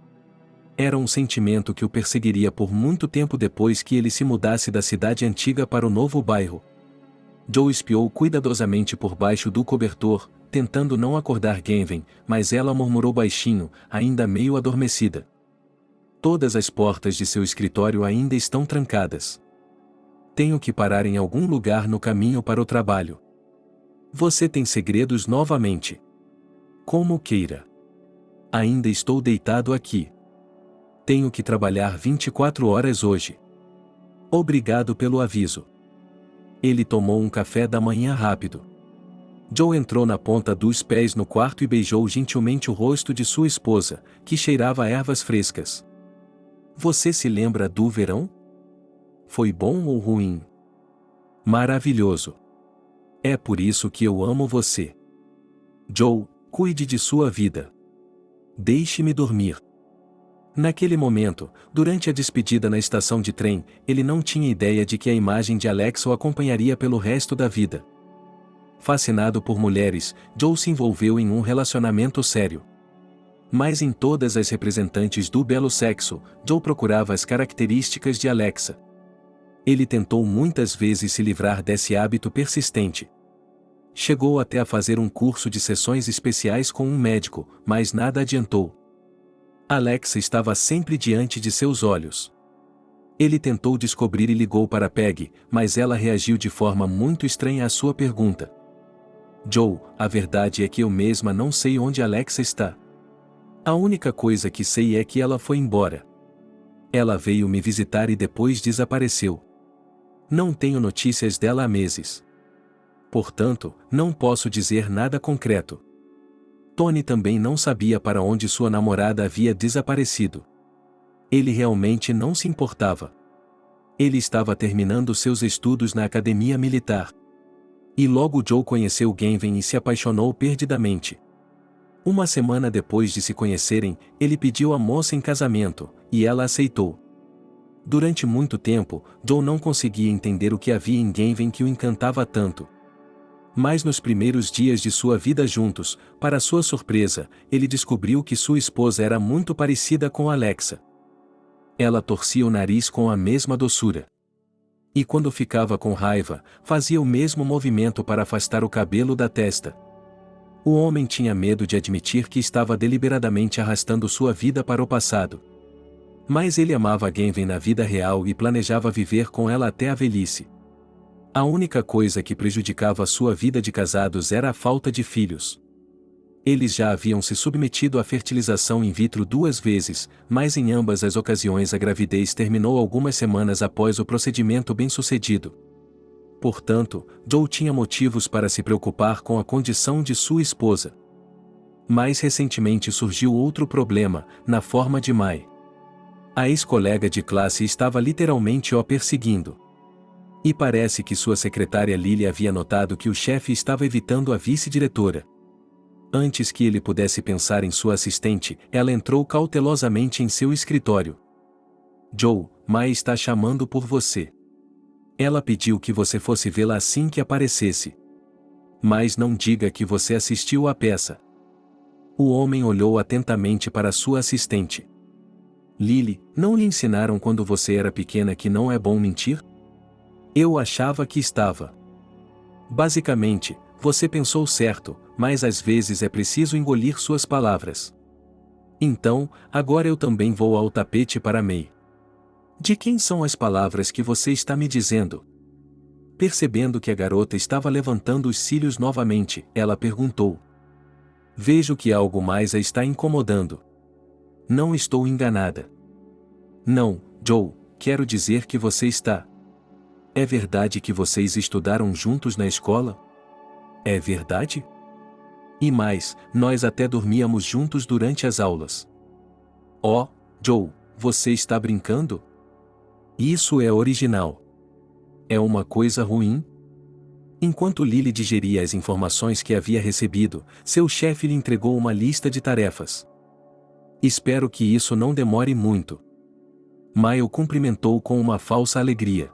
Era um sentimento que o perseguiria por muito tempo depois que ele se mudasse da cidade antiga para o novo bairro. Joe espiou cuidadosamente por baixo do cobertor, tentando não acordar Genven, mas ela murmurou baixinho, ainda meio adormecida. Todas as portas de seu escritório ainda estão trancadas. Tenho que parar em algum lugar no caminho para o trabalho. Você tem segredos novamente. Como queira. Ainda estou deitado aqui. Tenho que trabalhar 24 horas hoje. Obrigado pelo aviso. Ele tomou um café da manhã rápido. Joe entrou na ponta dos pés no quarto e beijou gentilmente o rosto de sua esposa, que cheirava a ervas frescas. Você se lembra do verão? Foi bom ou ruim? Maravilhoso. É por isso que eu amo você. Joe, cuide de sua vida. Deixe-me dormir. Naquele momento, durante a despedida na estação de trem, ele não tinha ideia de que a imagem de Alexa o acompanharia pelo resto da vida. Fascinado por mulheres, Joe se envolveu em um relacionamento sério. Mas em todas as representantes do belo sexo, Joe procurava as características de Alexa. Ele tentou muitas vezes se livrar desse hábito persistente. Chegou até a fazer um curso de sessões especiais com um médico, mas nada adiantou. Alexa estava sempre diante de seus olhos. Ele tentou descobrir e ligou para Peg, mas ela reagiu de forma muito estranha à sua pergunta. Joe, a verdade é que eu mesma não sei onde Alexa está. A única coisa que sei é que ela foi embora. Ela veio me visitar e depois desapareceu. Não tenho notícias dela há meses. Portanto, não posso dizer nada concreto. Tony também não sabia para onde sua namorada havia desaparecido. Ele realmente não se importava. Ele estava terminando seus estudos na academia militar. E logo Joe conheceu Genven e se apaixonou perdidamente. Uma semana depois de se conhecerem, ele pediu a moça em casamento, e ela aceitou. Durante muito tempo, Joe não conseguia entender o que havia em Genven que o encantava tanto. Mas nos primeiros dias de sua vida juntos, para sua surpresa, ele descobriu que sua esposa era muito parecida com Alexa. Ela torcia o nariz com a mesma doçura. E quando ficava com raiva, fazia o mesmo movimento para afastar o cabelo da testa. O homem tinha medo de admitir que estava deliberadamente arrastando sua vida para o passado. Mas ele amava Genven na vida real e planejava viver com ela até a velhice. A única coisa que prejudicava a sua vida de casados era a falta de filhos. Eles já haviam se submetido à fertilização in vitro 2 vezes, mas em ambas as ocasiões a gravidez terminou algumas semanas após o procedimento bem-sucedido. Portanto, Joe tinha motivos para se preocupar com a condição de sua esposa. Mais recentemente surgiu outro problema, na forma de Mai. A ex-colega de classe estava literalmente o perseguindo. E parece que sua secretária Lily havia notado que o chefe estava evitando a vice-diretora. Antes que ele pudesse pensar em sua assistente, ela entrou cautelosamente em seu escritório. Joe, Mai está chamando por você. Ela pediu que você fosse vê-la assim que aparecesse. Mas não diga que você assistiu à peça. O homem olhou atentamente para sua assistente. Lily, não lhe ensinaram quando você era pequena que não é bom mentir? Eu achava que estava. Basicamente, você pensou certo, mas às vezes é preciso engolir suas palavras. Então, agora eu também vou ao tapete para May. De quem são as palavras que você está me dizendo? Percebendo que a garota estava levantando os cílios novamente, ela perguntou. Vejo que algo mais a está incomodando. Não estou enganada. Não, Joe, quero dizer que você está. É verdade que vocês estudaram juntos na escola? É verdade? E mais, nós até dormíamos juntos durante as aulas. Oh, Joe, você está brincando? Isso é original. É uma coisa ruim? Enquanto Lily digeria as informações que havia recebido, seu chefe lhe entregou uma lista de tarefas. Espero que isso não demore muito. Mai o cumprimentou com uma falsa alegria.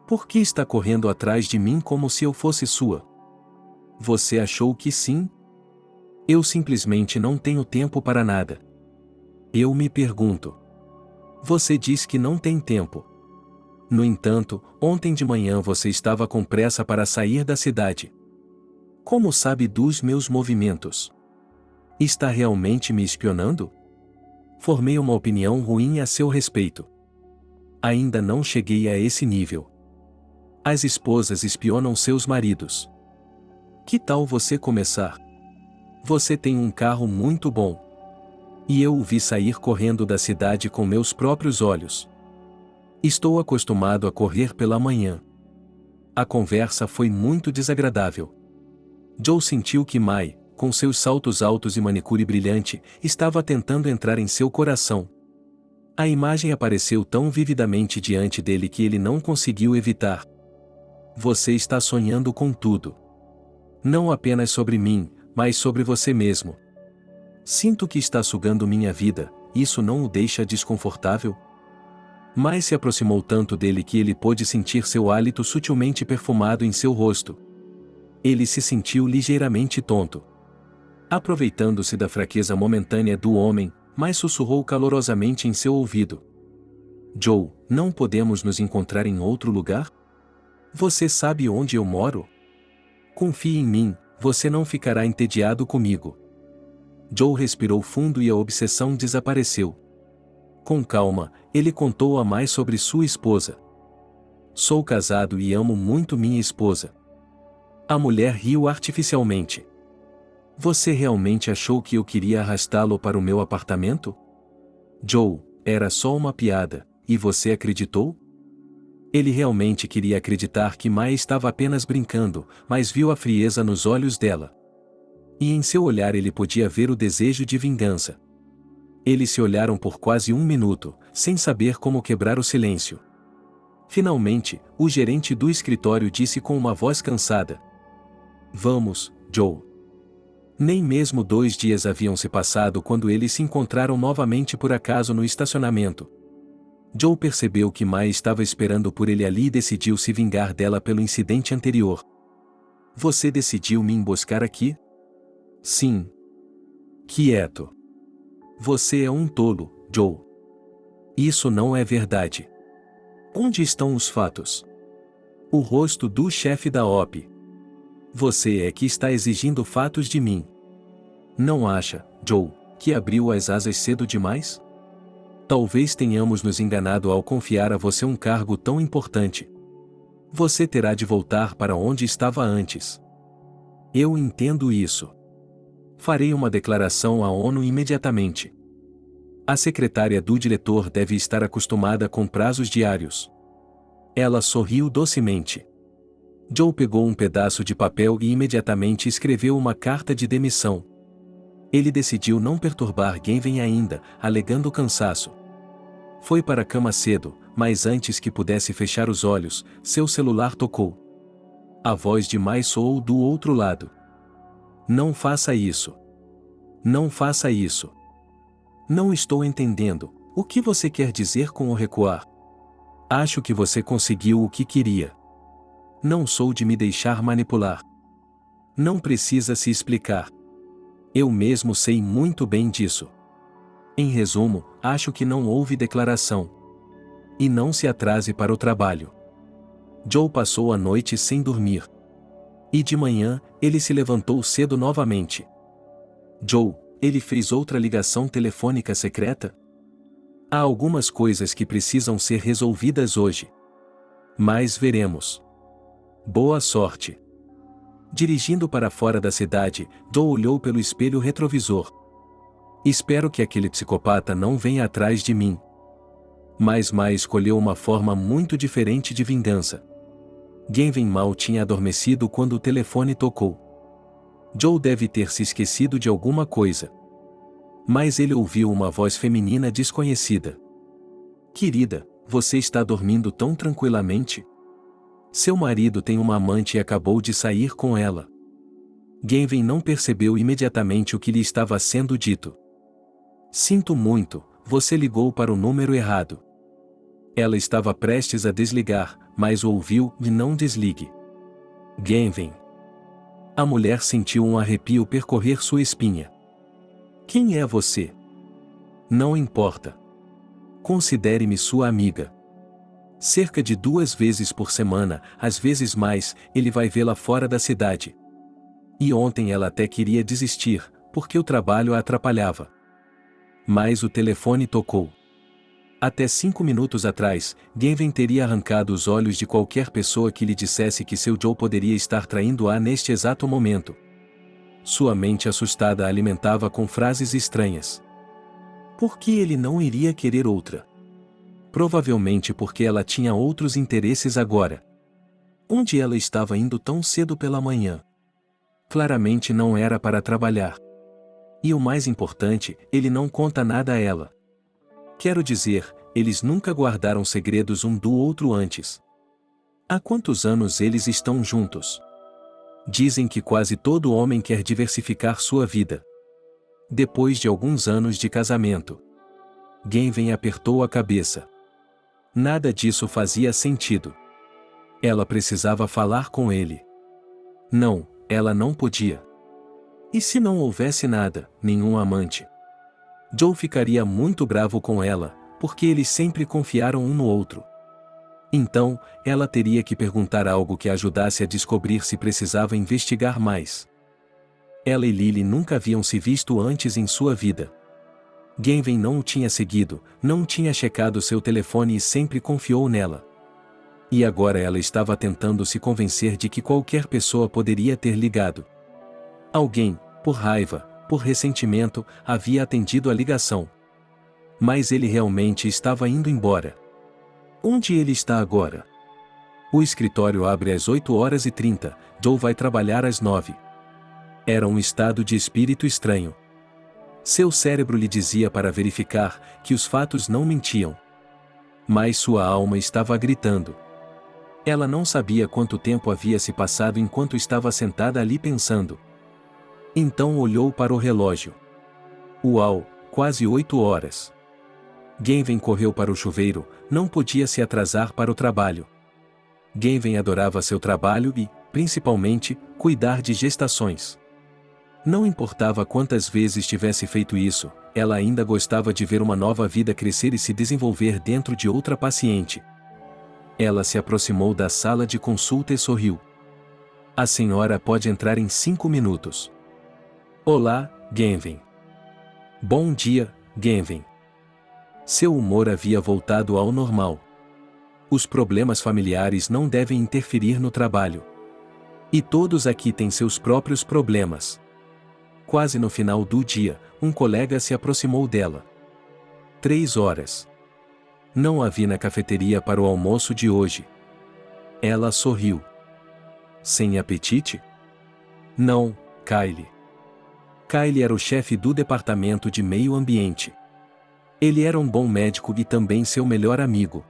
Por que está correndo atrás de mim como se eu fosse sua? Você achou que sim? Eu simplesmente não tenho tempo para nada. Eu me pergunto. Você diz que não tem tempo. No entanto, ontem de manhã você estava com pressa para sair da cidade. Como sabe dos meus movimentos? Está realmente me espionando? Formei uma opinião ruim a seu respeito. Ainda não cheguei a esse nível. As esposas espionam seus maridos. Que tal você começar? Você tem um carro muito bom. E eu o vi sair correndo da cidade com meus próprios olhos. Estou acostumado a correr pela manhã. A conversa foi muito desagradável. Joe sentiu que Mai, com seus saltos altos e manicure brilhante, estava tentando entrar em seu coração. A imagem apareceu tão vividamente diante dele que ele não conseguiu evitar. Você está sonhando com tudo. Não apenas sobre mim, mas sobre você mesmo. Sinto que está sugando minha vida, isso não o deixa desconfortável? Mai se aproximou tanto dele que ele pôde sentir seu hálito sutilmente perfumado em seu rosto. Ele se sentiu ligeiramente tonto. Aproveitando-se da fraqueza momentânea do homem, Mai sussurrou calorosamente em seu ouvido. Joe, não podemos nos encontrar em outro lugar? Você sabe onde eu moro? Confie em mim, você não ficará entediado comigo. Joe respirou fundo e a obsessão desapareceu. Com calma, ele contou a Mai sobre sua esposa. Sou casado e amo muito minha esposa. A mulher riu artificialmente. Você realmente achou que eu queria arrastá-lo para o meu apartamento? Joe, era só uma piada, e você acreditou? Ele realmente queria acreditar que Mai estava apenas brincando, mas viu a frieza nos olhos dela. E em seu olhar ele podia ver o desejo de vingança. Eles se olharam por quase um minuto, sem saber como quebrar o silêncio. Finalmente, o gerente do escritório disse com uma voz cansada. Vamos, Joe. Nem mesmo 2 dias haviam se passado quando eles se encontraram novamente por acaso no estacionamento. Joe percebeu que Mai estava esperando por ele ali e decidiu se vingar dela pelo incidente anterior. Você decidiu me emboscar aqui? Sim. Quieto. Você é um tolo, Joe. Isso não é verdade. Onde estão os fatos? O rosto do chefe da OP. Você é que está exigindo fatos de mim. Não acha, Joe, que abriu as asas cedo demais? Talvez tenhamos nos enganado ao confiar a você um cargo tão importante. Você terá de voltar para onde estava antes. Eu entendo isso. Farei uma declaração à ONU imediatamente. A secretária do diretor deve estar acostumada com prazos diários. Ela sorriu docemente. Joe pegou um pedaço de papel e imediatamente escreveu uma carta de demissão. Ele decidiu não perturbar Gavin ainda, alegando cansaço. Foi para a cama cedo, mas antes que pudesse fechar os olhos, seu celular tocou. A voz de Mai soou do outro lado. Não faça isso. Não faça isso. Não estou entendendo. O que você quer dizer com o recuar? Acho que você conseguiu o que queria. Não sou de me deixar manipular. Não precisa se explicar. Eu mesmo sei muito bem disso. Em resumo, acho que não houve declaração. E não se atrase para o trabalho. Joe passou a noite sem dormir. E de manhã, ele se levantou cedo novamente. Joe, ele fez outra ligação telefônica secreta? Há algumas coisas que precisam ser resolvidas hoje. Mas veremos. Boa sorte. Dirigindo para fora da cidade, Joe olhou pelo espelho retrovisor. Espero que aquele psicopata não venha atrás de mim. Mas Mai escolheu uma forma muito diferente de vingança. Gavin mal tinha adormecido quando o telefone tocou. Joe deve ter se esquecido de alguma coisa. Mas ele ouviu uma voz feminina desconhecida. Querida, você está dormindo tão tranquilamente? Seu marido tem uma amante e acabou de sair com ela. Gavin não percebeu imediatamente o que lhe estava sendo dito. Sinto muito, você ligou para o número errado. Ela estava prestes a desligar, mas ouviu e não desligue. Gavin. A mulher sentiu um arrepio percorrer sua espinha. Quem é você? Não importa. Considere-me sua amiga. Cerca de 2 vezes por semana, às vezes mais, ele vai vê-la fora da cidade. E ontem ela até queria desistir, porque o trabalho a atrapalhava. Mas o telefone tocou. Até 5 minutos atrás, Gavin teria arrancado os olhos de qualquer pessoa que lhe dissesse que seu Joe poderia estar traindo-a neste exato momento. Sua mente assustada a alimentava com frases estranhas. Por que ele não iria querer outra? Provavelmente porque ela tinha outros interesses agora. Onde ela estava indo tão cedo pela manhã? Claramente não era para trabalhar. E o mais importante, ele não conta nada a ela. Quero dizer, eles nunca guardaram segredos um do outro antes. Há quantos anos eles estão juntos? Dizem que quase todo homem quer diversificar sua vida. Depois de alguns anos de casamento, Gavin apertou a cabeça. Nada disso fazia sentido. Ela precisava falar com ele. Não, ela não podia. E se não houvesse nada, nenhum amante? Joe ficaria muito bravo com ela, porque eles sempre confiaram um no outro. Então, ela teria que perguntar algo que a ajudasse a descobrir se precisava investigar mais. Ela e Lily nunca haviam se visto antes em sua vida. Gavin não o tinha seguido, não tinha checado seu telefone e sempre confiou nela. E agora ela estava tentando se convencer de que qualquer pessoa poderia ter ligado. Alguém, por raiva, por ressentimento, havia atendido a ligação. Mas ele realmente estava indo embora. Onde ele está agora? O escritório abre às 8h30, Joe vai trabalhar às 9h. Era um estado de espírito estranho. Seu cérebro lhe dizia para verificar que os fatos não mentiam. Mas sua alma estava gritando. Ela não sabia quanto tempo havia se passado enquanto estava sentada ali pensando. Então olhou para o relógio. Uau, quase 8 horas. Gavin correu para o chuveiro, não podia se atrasar para o trabalho. Gavin adorava seu trabalho e, principalmente, cuidar de gestações. Não importava quantas vezes tivesse feito isso, ela ainda gostava de ver uma nova vida crescer e se desenvolver dentro de outra paciente. Ela se aproximou da sala de consulta e sorriu. A senhora pode entrar em 5 minutos. Olá, Gavin. Bom dia, Gavin. Seu humor havia voltado ao normal. Os problemas familiares não devem interferir no trabalho. E todos aqui têm seus próprios problemas. Quase no final do dia, um colega se aproximou dela. 3 horas. Não a vi na cafeteria para o almoço de hoje. Ela sorriu. Sem apetite? Não, Kyle. Kyle era o chefe do departamento de meio ambiente. Ele era um bom médico e também seu melhor amigo.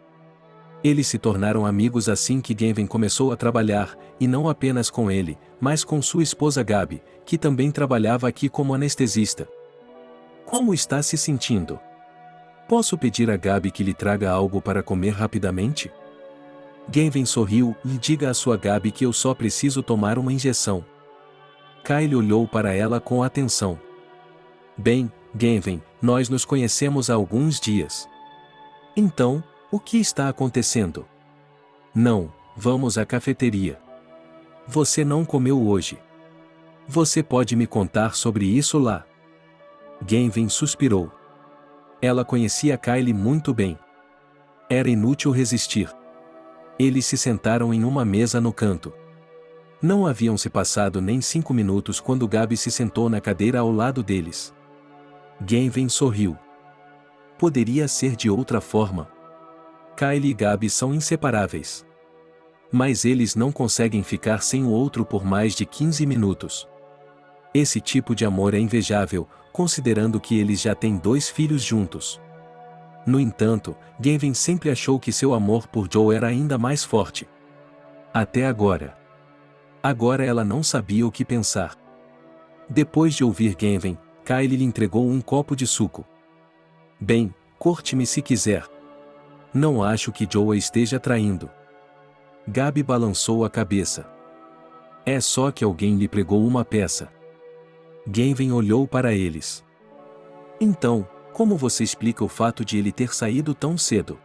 Eles se tornaram amigos assim que Gavin começou a trabalhar, e não apenas com ele, mas com sua esposa Gabi, que também trabalhava aqui como anestesista. Como está se sentindo? Posso pedir a Gabi que lhe traga algo para comer rapidamente? Gavin sorriu e diga à sua Gabi que eu só preciso tomar uma injeção. Kyle olhou para ela com atenção. Bem, Gavin, nós nos conhecemos há alguns dias. Então, o que está acontecendo? Não, vamos à cafeteria. Você não comeu hoje. Você pode me contar sobre isso lá? Gavin suspirou. Ela conhecia Kyle muito bem. Era inútil resistir. Eles se sentaram em uma mesa no canto. Não haviam se passado nem 5 minutos quando Gabi se sentou na cadeira ao lado deles. Gavin sorriu. Poderia ser de outra forma. Kyle e Gabi são inseparáveis. Mas eles não conseguem ficar sem o outro por mais de 15 minutos. Esse tipo de amor é invejável, considerando que eles já têm 2 filhos juntos. No entanto, Gavin sempre achou que seu amor por Joe era ainda mais forte. Até agora. Agora ela não sabia o que pensar. Depois de ouvir Gavin, Kyle lhe entregou um copo de suco. Bem, corte-me se quiser. Não acho que Joe a esteja traindo. Gabi balançou a cabeça. É só que alguém lhe pregou uma peça. Gavin olhou para eles. Então, como você explica o fato de ele ter saído tão cedo?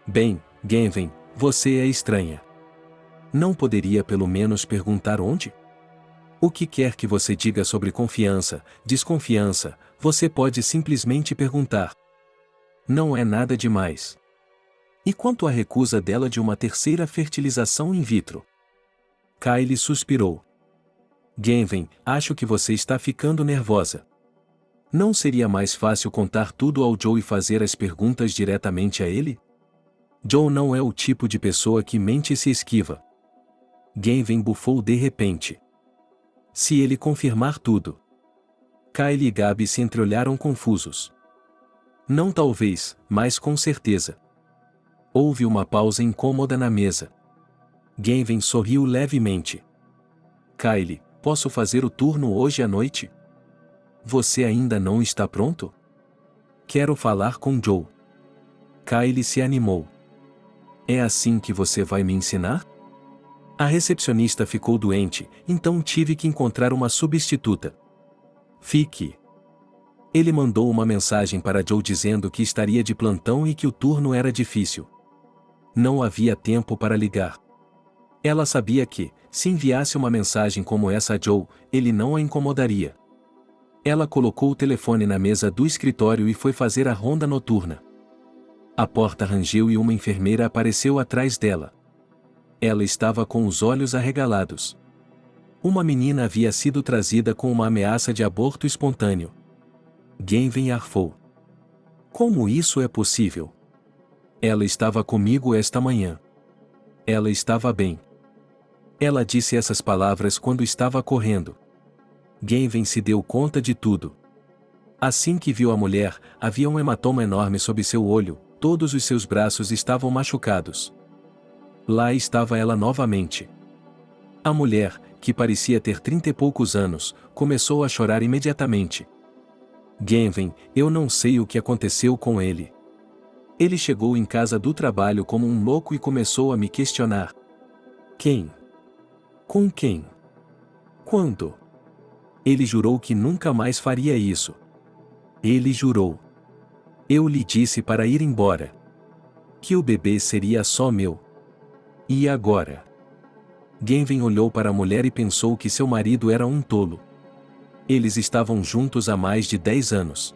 Bem, Gavin, você é estranha. Não poderia pelo menos perguntar onde? O que quer que você diga sobre confiança, desconfiança, você pode simplesmente perguntar. Não é nada demais. E quanto à recusa dela de uma terceira fertilização in vitro? Kyle suspirou. Gavin, acho que você está ficando nervosa. Não seria mais fácil contar tudo ao Joe e fazer as perguntas diretamente a ele? Joe não é o tipo de pessoa que mente e se esquiva. Gavin bufou de repente. Se ele confirmar tudo. Kyle e Gabi se entreolharam confusos. Não talvez, mas com certeza. Houve uma pausa incômoda na mesa. Gavin sorriu levemente. Kyle, posso fazer o turno hoje à noite? Você ainda não está pronto? Quero falar com Joe. Kyle se animou. É assim que você vai me ensinar? A recepcionista ficou doente, então tive que encontrar uma substituta. Fique. Ele mandou uma mensagem para Joe dizendo que estaria de plantão e que o turno era difícil. Não havia tempo para ligar. Ela sabia que, se enviasse uma mensagem como essa a Joe, ele não a incomodaria. Ela colocou o telefone na mesa do escritório e foi fazer a ronda noturna. A porta rangeu e uma enfermeira apareceu atrás dela. Ela estava com os olhos arregalados. Uma menina havia sido trazida com uma ameaça de aborto espontâneo. Gavin arfou. Como isso é possível? Ela estava comigo esta manhã. Ela estava bem. Ela disse essas palavras quando estava correndo. Gavin se deu conta de tudo. Assim que viu a mulher, havia um hematoma enorme sob seu olho, todos os seus braços estavam machucados. Lá estava ela novamente. A mulher, que parecia ter 30 e poucos anos, começou a chorar imediatamente. Gavin, eu não sei o que aconteceu com ele. Ele chegou em casa do trabalho como um louco e começou a me questionar. Quem? Com quem? Quando? Ele jurou que nunca mais faria isso. Ele jurou. Eu lhe disse para ir embora. Que o bebê seria só meu. E agora? Gavin olhou para a mulher e pensou que seu marido era um tolo. Eles estavam juntos há mais de 10 anos.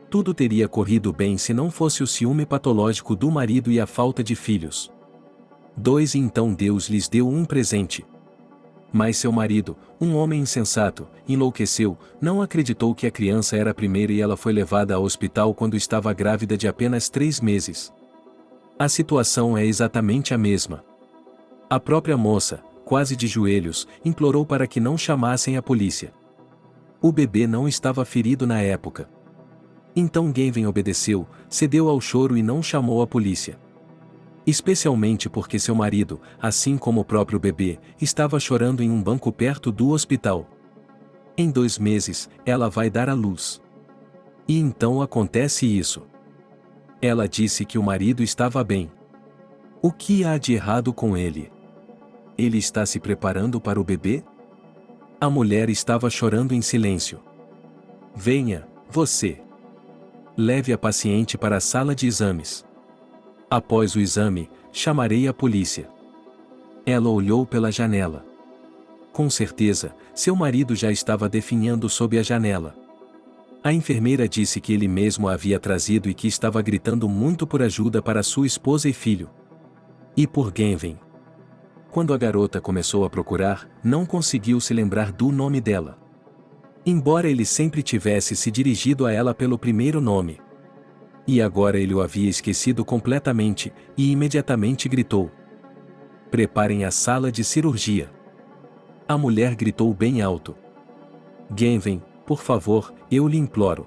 Tudo teria corrido bem se não fosse o ciúme patológico do marido e a falta de filhos. 2 E então Deus lhes deu um presente. Mas seu marido, um homem insensato, enlouqueceu, não acreditou que a criança era a primeira e ela foi levada ao hospital quando estava grávida de apenas 3 meses. A situação é exatamente a mesma. A própria moça, quase de joelhos, implorou para que não chamassem a polícia. O bebê não estava ferido na época. Então Gavin obedeceu, cedeu ao choro e não chamou a polícia. Especialmente porque seu marido, assim como o próprio bebê, estava chorando em um banco perto do hospital. Em 2 meses, ela vai dar à luz. E então acontece isso. Ela disse que o marido estava bem. O que há de errado com ele? Ele está se preparando para o bebê? A mulher estava chorando em silêncio. Venha, você. Leve a paciente para a sala de exames. Após o exame, chamarei a polícia. Ela olhou pela janela. Com certeza, seu marido já estava definhando sob a janela. A enfermeira disse que ele mesmo a havia trazido e que estava gritando muito por ajuda para sua esposa e filho. E por Gavin. Quando a garota começou a procurar, não conseguiu se lembrar do nome dela. Embora ele sempre tivesse se dirigido a ela pelo primeiro nome. E agora ele o havia esquecido completamente, e imediatamente gritou: "Preparem a sala de cirurgia." A mulher gritou bem alto: "Gavin, por favor, eu lhe imploro.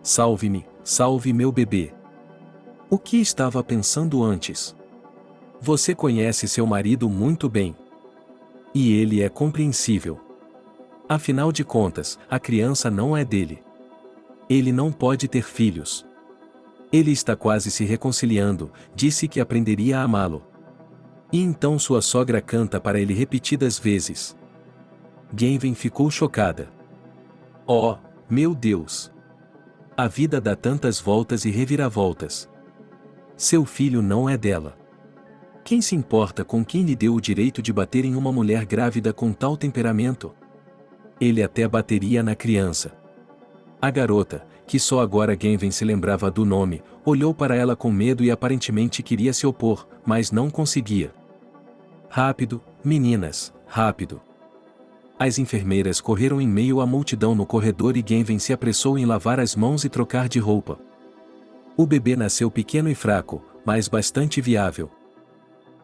Salve-me, salve meu bebê." O que estava pensando antes? Você conhece seu marido muito bem. E ele é compreensível. Afinal de contas, a criança não é dele. Ele não pode ter filhos. Ele está quase se reconciliando, disse que aprenderia a amá-lo. E então sua sogra canta para ele repetidas vezes. Gavin ficou chocada. Oh, meu Deus! A vida dá tantas voltas e reviravoltas. Seu filho não é dela. Quem se importa com quem lhe deu o direito de bater em uma mulher grávida com tal temperamento? Ele até bateria na criança. A garota, que só agora Gavin se lembrava do nome, olhou para ela com medo e aparentemente queria se opor, mas não conseguia. Rápido, meninas, rápido. As enfermeiras correram em meio à multidão no corredor e Gavin se apressou em lavar as mãos e trocar de roupa. O bebê nasceu pequeno e fraco, mas bastante viável.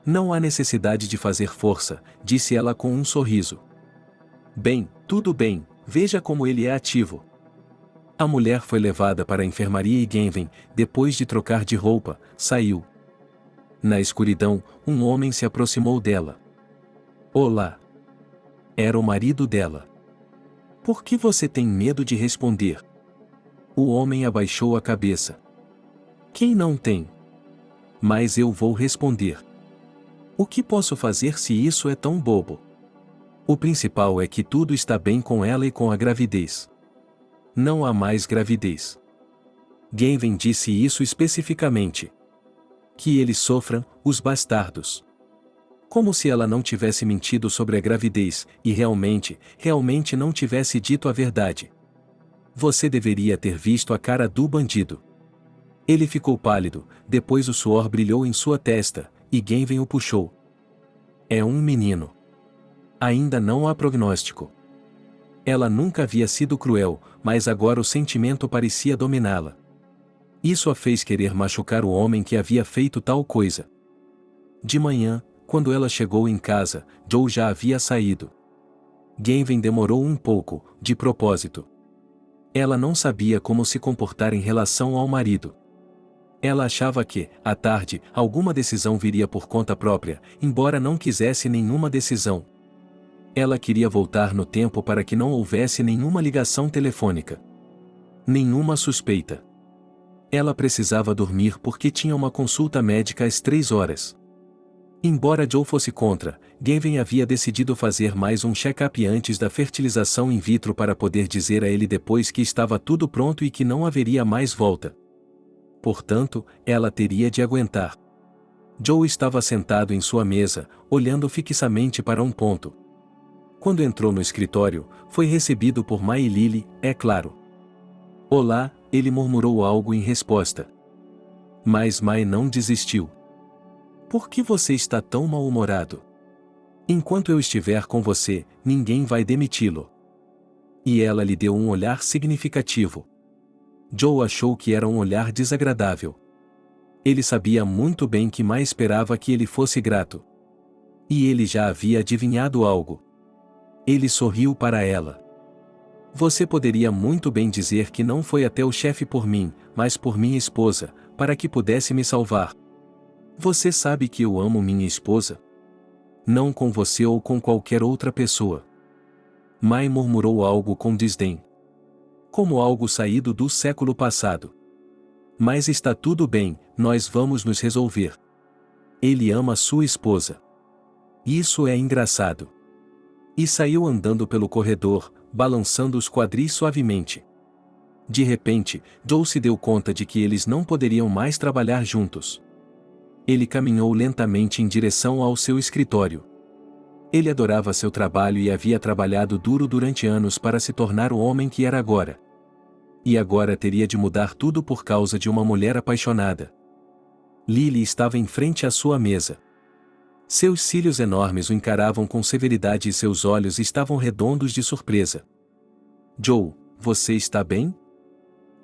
Não há necessidade de fazer força, disse ela com um sorriso. Bem, tudo bem, veja como ele é ativo. A mulher foi levada para a enfermaria e Gavin, depois de trocar de roupa, saiu. Na escuridão, um homem se aproximou dela. Olá. Era o marido dela. Por que você tem medo de responder? O homem abaixou a cabeça. Quem não tem? Mas eu vou responder. O que posso fazer se isso é tão bobo? O principal é que tudo está bem com ela e com a gravidez. Não há mais gravidez. Gavin disse isso especificamente. Que eles sofram, os bastardos. Como se ela não tivesse mentido sobre a gravidez, e realmente não tivesse dito a verdade. Você deveria ter visto a cara do bandido. Ele ficou pálido, depois o suor brilhou em sua testa, e Gavin o puxou. É um menino. Ainda não há prognóstico. Ela nunca havia sido cruel, mas agora o sentimento parecia dominá-la. Isso a fez querer machucar o homem que havia feito tal coisa. De manhã, quando ela chegou em casa, Joe já havia saído. Gavin demorou um pouco, de propósito. Ela não sabia como se comportar em relação ao marido. Ela achava que, à tarde, alguma decisão viria por conta própria, embora não quisesse nenhuma decisão. Ela queria voltar no tempo para que não houvesse nenhuma ligação telefônica. Nenhuma suspeita. Ela precisava dormir porque tinha uma consulta médica às 3 horas. Embora Joe fosse contra, Gavin havia decidido fazer mais um check-up antes da fertilização in vitro para poder dizer a ele depois que estava tudo pronto e que não haveria mais volta. Portanto, ela teria de aguentar. Joe estava sentado em sua mesa, olhando fixamente para um ponto. Quando entrou no escritório, foi recebido por Mai e Lily, é claro. Olá, ele murmurou algo em resposta. Mas Mai não desistiu. Por que você está tão mal-humorado? Enquanto eu estiver com você, ninguém vai demiti-lo. E ela lhe deu um olhar significativo. Joe achou que era um olhar desagradável. Ele sabia muito bem que Mai esperava que ele fosse grato. E ele já havia adivinhado algo. Ele sorriu para ela. Você poderia muito bem dizer que não foi até o chefe por mim, mas por minha esposa, para que pudesse me salvar. Você sabe que eu amo minha esposa? Não com você ou com qualquer outra pessoa. Mai murmurou algo com desdém. Como algo saído do século passado. Mas está tudo bem, nós vamos nos resolver. Ele ama sua esposa. Isso é engraçado. E saiu andando pelo corredor, balançando os quadris suavemente. De repente, Joe se deu conta de que eles não poderiam mais trabalhar juntos. Ele caminhou lentamente em direção ao seu escritório. Ele adorava seu trabalho e havia trabalhado duro durante anos para se tornar o homem que era agora. E agora teria de mudar tudo por causa de uma mulher apaixonada. Lily estava em frente à sua mesa. Seus cílios enormes o encaravam com severidade e seus olhos estavam redondos de surpresa. Joe, você está bem?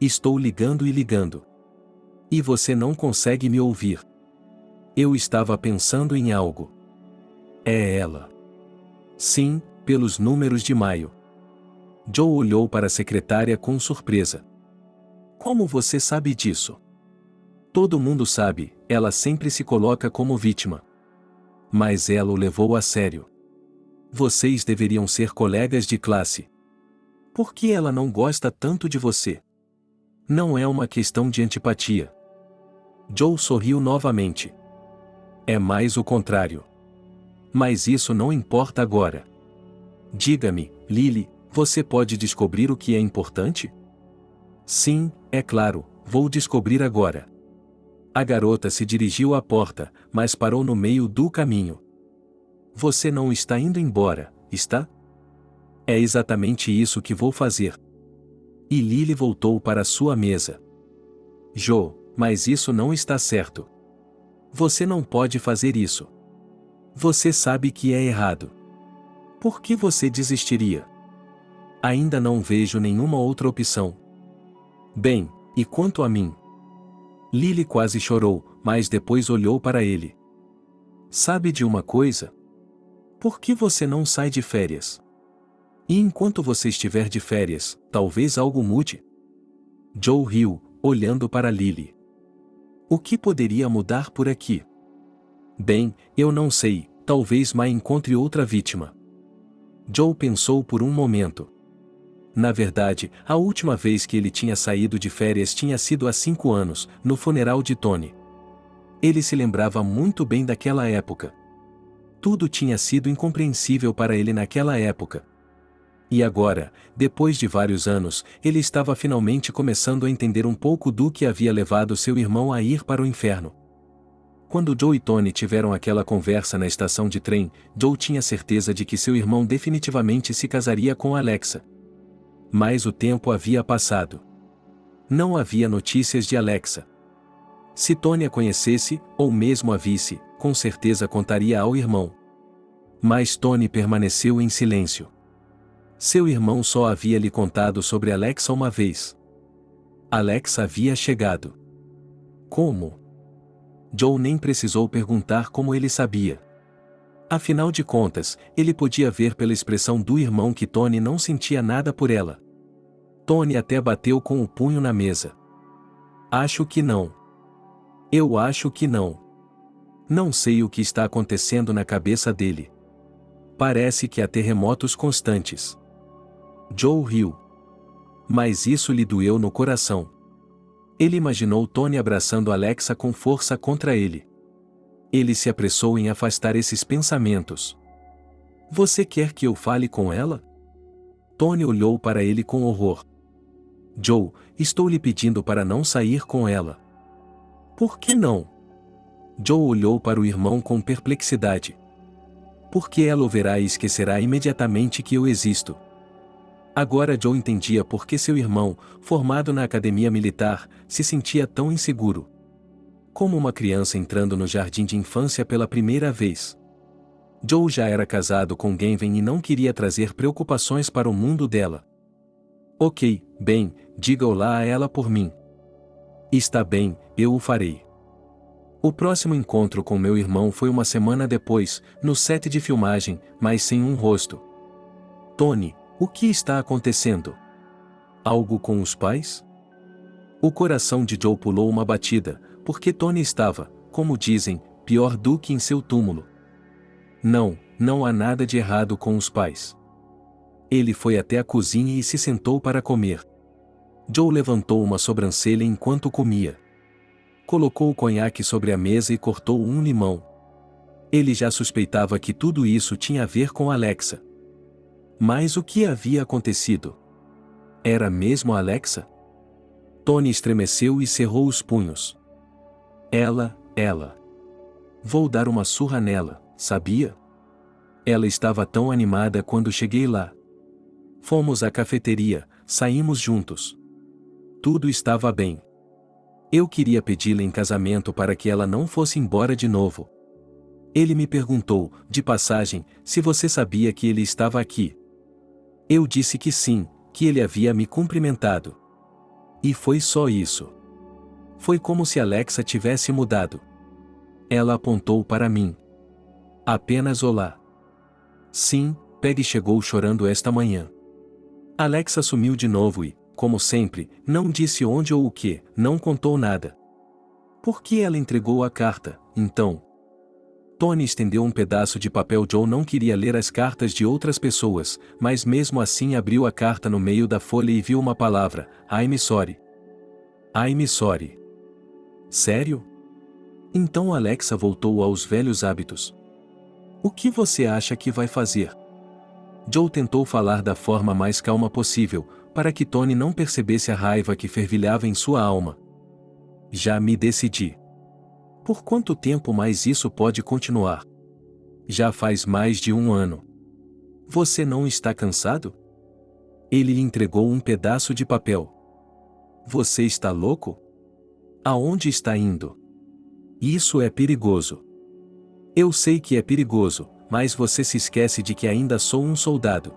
Estou ligando e ligando. E você não consegue me ouvir. Eu estava pensando em algo. É ela. Sim, pelos números de maio. Joe olhou para a secretária com surpresa. Como você sabe disso? Todo mundo sabe, ela sempre se coloca como vítima. Mas ela o levou a sério. Vocês deveriam ser colegas de classe. Por que ela não gosta tanto de você? Não é uma questão de antipatia. Joe sorriu novamente. É mais o contrário. Mas isso não importa agora. Diga-me, Lily, você pode descobrir o que é importante? Sim, é claro, vou descobrir agora. A garota se dirigiu à porta, mas parou no meio do caminho. Você não está indo embora, está? É exatamente isso que vou fazer. E Lily voltou para sua mesa. Joe, mas isso não está certo. Você não pode fazer isso. Você sabe que é errado. Por que você desistiria? Ainda não vejo nenhuma outra opção. Bem, e quanto a mim? Lily quase chorou, mas depois olhou para ele. Sabe de uma coisa? Por que você não sai de férias? E enquanto você estiver de férias, talvez algo mude? Joe riu, olhando para Lily. O que poderia mudar por aqui? Bem, eu não sei, talvez Mai encontre outra vítima. Joe pensou por um momento. Na verdade, a última vez que ele tinha saído de férias tinha sido há 5 anos, no funeral de Tony. Ele se lembrava muito bem daquela época. Tudo tinha sido incompreensível para ele naquela época. E agora, depois de vários anos, ele estava finalmente começando a entender um pouco do que havia levado seu irmão a ir para o inferno. Quando Joe e Tony tiveram aquela conversa na estação de trem, Joe tinha certeza de que seu irmão definitivamente se casaria com Alexa. Mas o tempo havia passado. Não havia notícias de Alexa. Se Tony a conhecesse, ou mesmo a visse, com certeza contaria ao irmão. Mas Tony permaneceu em silêncio. Seu irmão só havia lhe contado sobre Alexa uma vez. Alexa havia chegado. Como? Joe nem precisou perguntar como ele sabia. Afinal de contas, ele podia ver pela expressão do irmão que Tony não sentia nada por ela. Tony até bateu com o punho na mesa. Acho que não. Eu acho que não. Não sei o que está acontecendo na cabeça dele. Parece que há terremotos constantes. Joe riu. Mas isso lhe doeu no coração. Ele imaginou Tony abraçando Alexa com força contra ele. Ele se apressou em afastar esses pensamentos. Você quer que eu fale com ela? Tony olhou para ele com horror. Joe, estou lhe pedindo para não sair com ela. Por que não? Joe olhou para o irmão com perplexidade. Porque ela o verá e esquecerá imediatamente que eu existo. Agora Joe entendia por que seu irmão, formado na academia militar, se sentia tão inseguro. Como uma criança entrando no jardim de infância pela primeira vez. Joe já era casado com Genven e não queria trazer preocupações para o mundo dela. Ok, bem, diga olá a ela por mim. Está bem, eu o farei. O próximo encontro com meu irmão foi uma semana depois, no set de filmagem, mas sem um rosto. Tony, o que está acontecendo? Algo com os pais? O coração de Joe pulou uma batida, porque Tony estava, como dizem, pior do que em seu túmulo. Não, não há nada de errado com os pais. Ele foi até a cozinha e se sentou para comer. Joe levantou uma sobrancelha enquanto comia. Colocou o conhaque sobre a mesa e cortou um limão. Ele já suspeitava que tudo isso tinha a ver com Alexa. Mas o que havia acontecido? Era mesmo Alexa? Tony estremeceu e cerrou os punhos. Ela. Vou dar uma surra nela, sabia? Ela estava tão animada quando cheguei lá. Fomos à cafeteria, saímos juntos. Tudo estava bem. Eu queria pedi-la em casamento para que ela não fosse embora de novo. Ele me perguntou, de passagem, se você sabia que ele estava aqui. Eu disse que sim, que ele havia me cumprimentado. E foi só isso. Foi como se Alexa tivesse mudado. Ela apontou para mim. Apenas olá. Sim, Peggy chegou chorando esta manhã. Alexa sumiu de novo e, como sempre, não disse onde ou o que, não contou nada. Por que ela entregou a carta, então? Tony estendeu um pedaço de papel. Joe não queria ler as cartas de outras pessoas, mas mesmo assim abriu a carta no meio da folha e viu uma palavra, I'm sorry. I'm sorry. Sério? Então Alexa voltou aos velhos hábitos. O que você acha que vai fazer? Joe tentou falar da forma mais calma possível, para que Tony não percebesse a raiva que fervilhava em sua alma. Já me decidi. Por quanto tempo mais isso pode continuar? Já faz mais de 1 ano. Você não está cansado? Ele lhe entregou um pedaço de papel. Você está louco? Aonde está indo? Isso é perigoso. Eu sei que é perigoso, mas você se esquece de que ainda sou um soldado.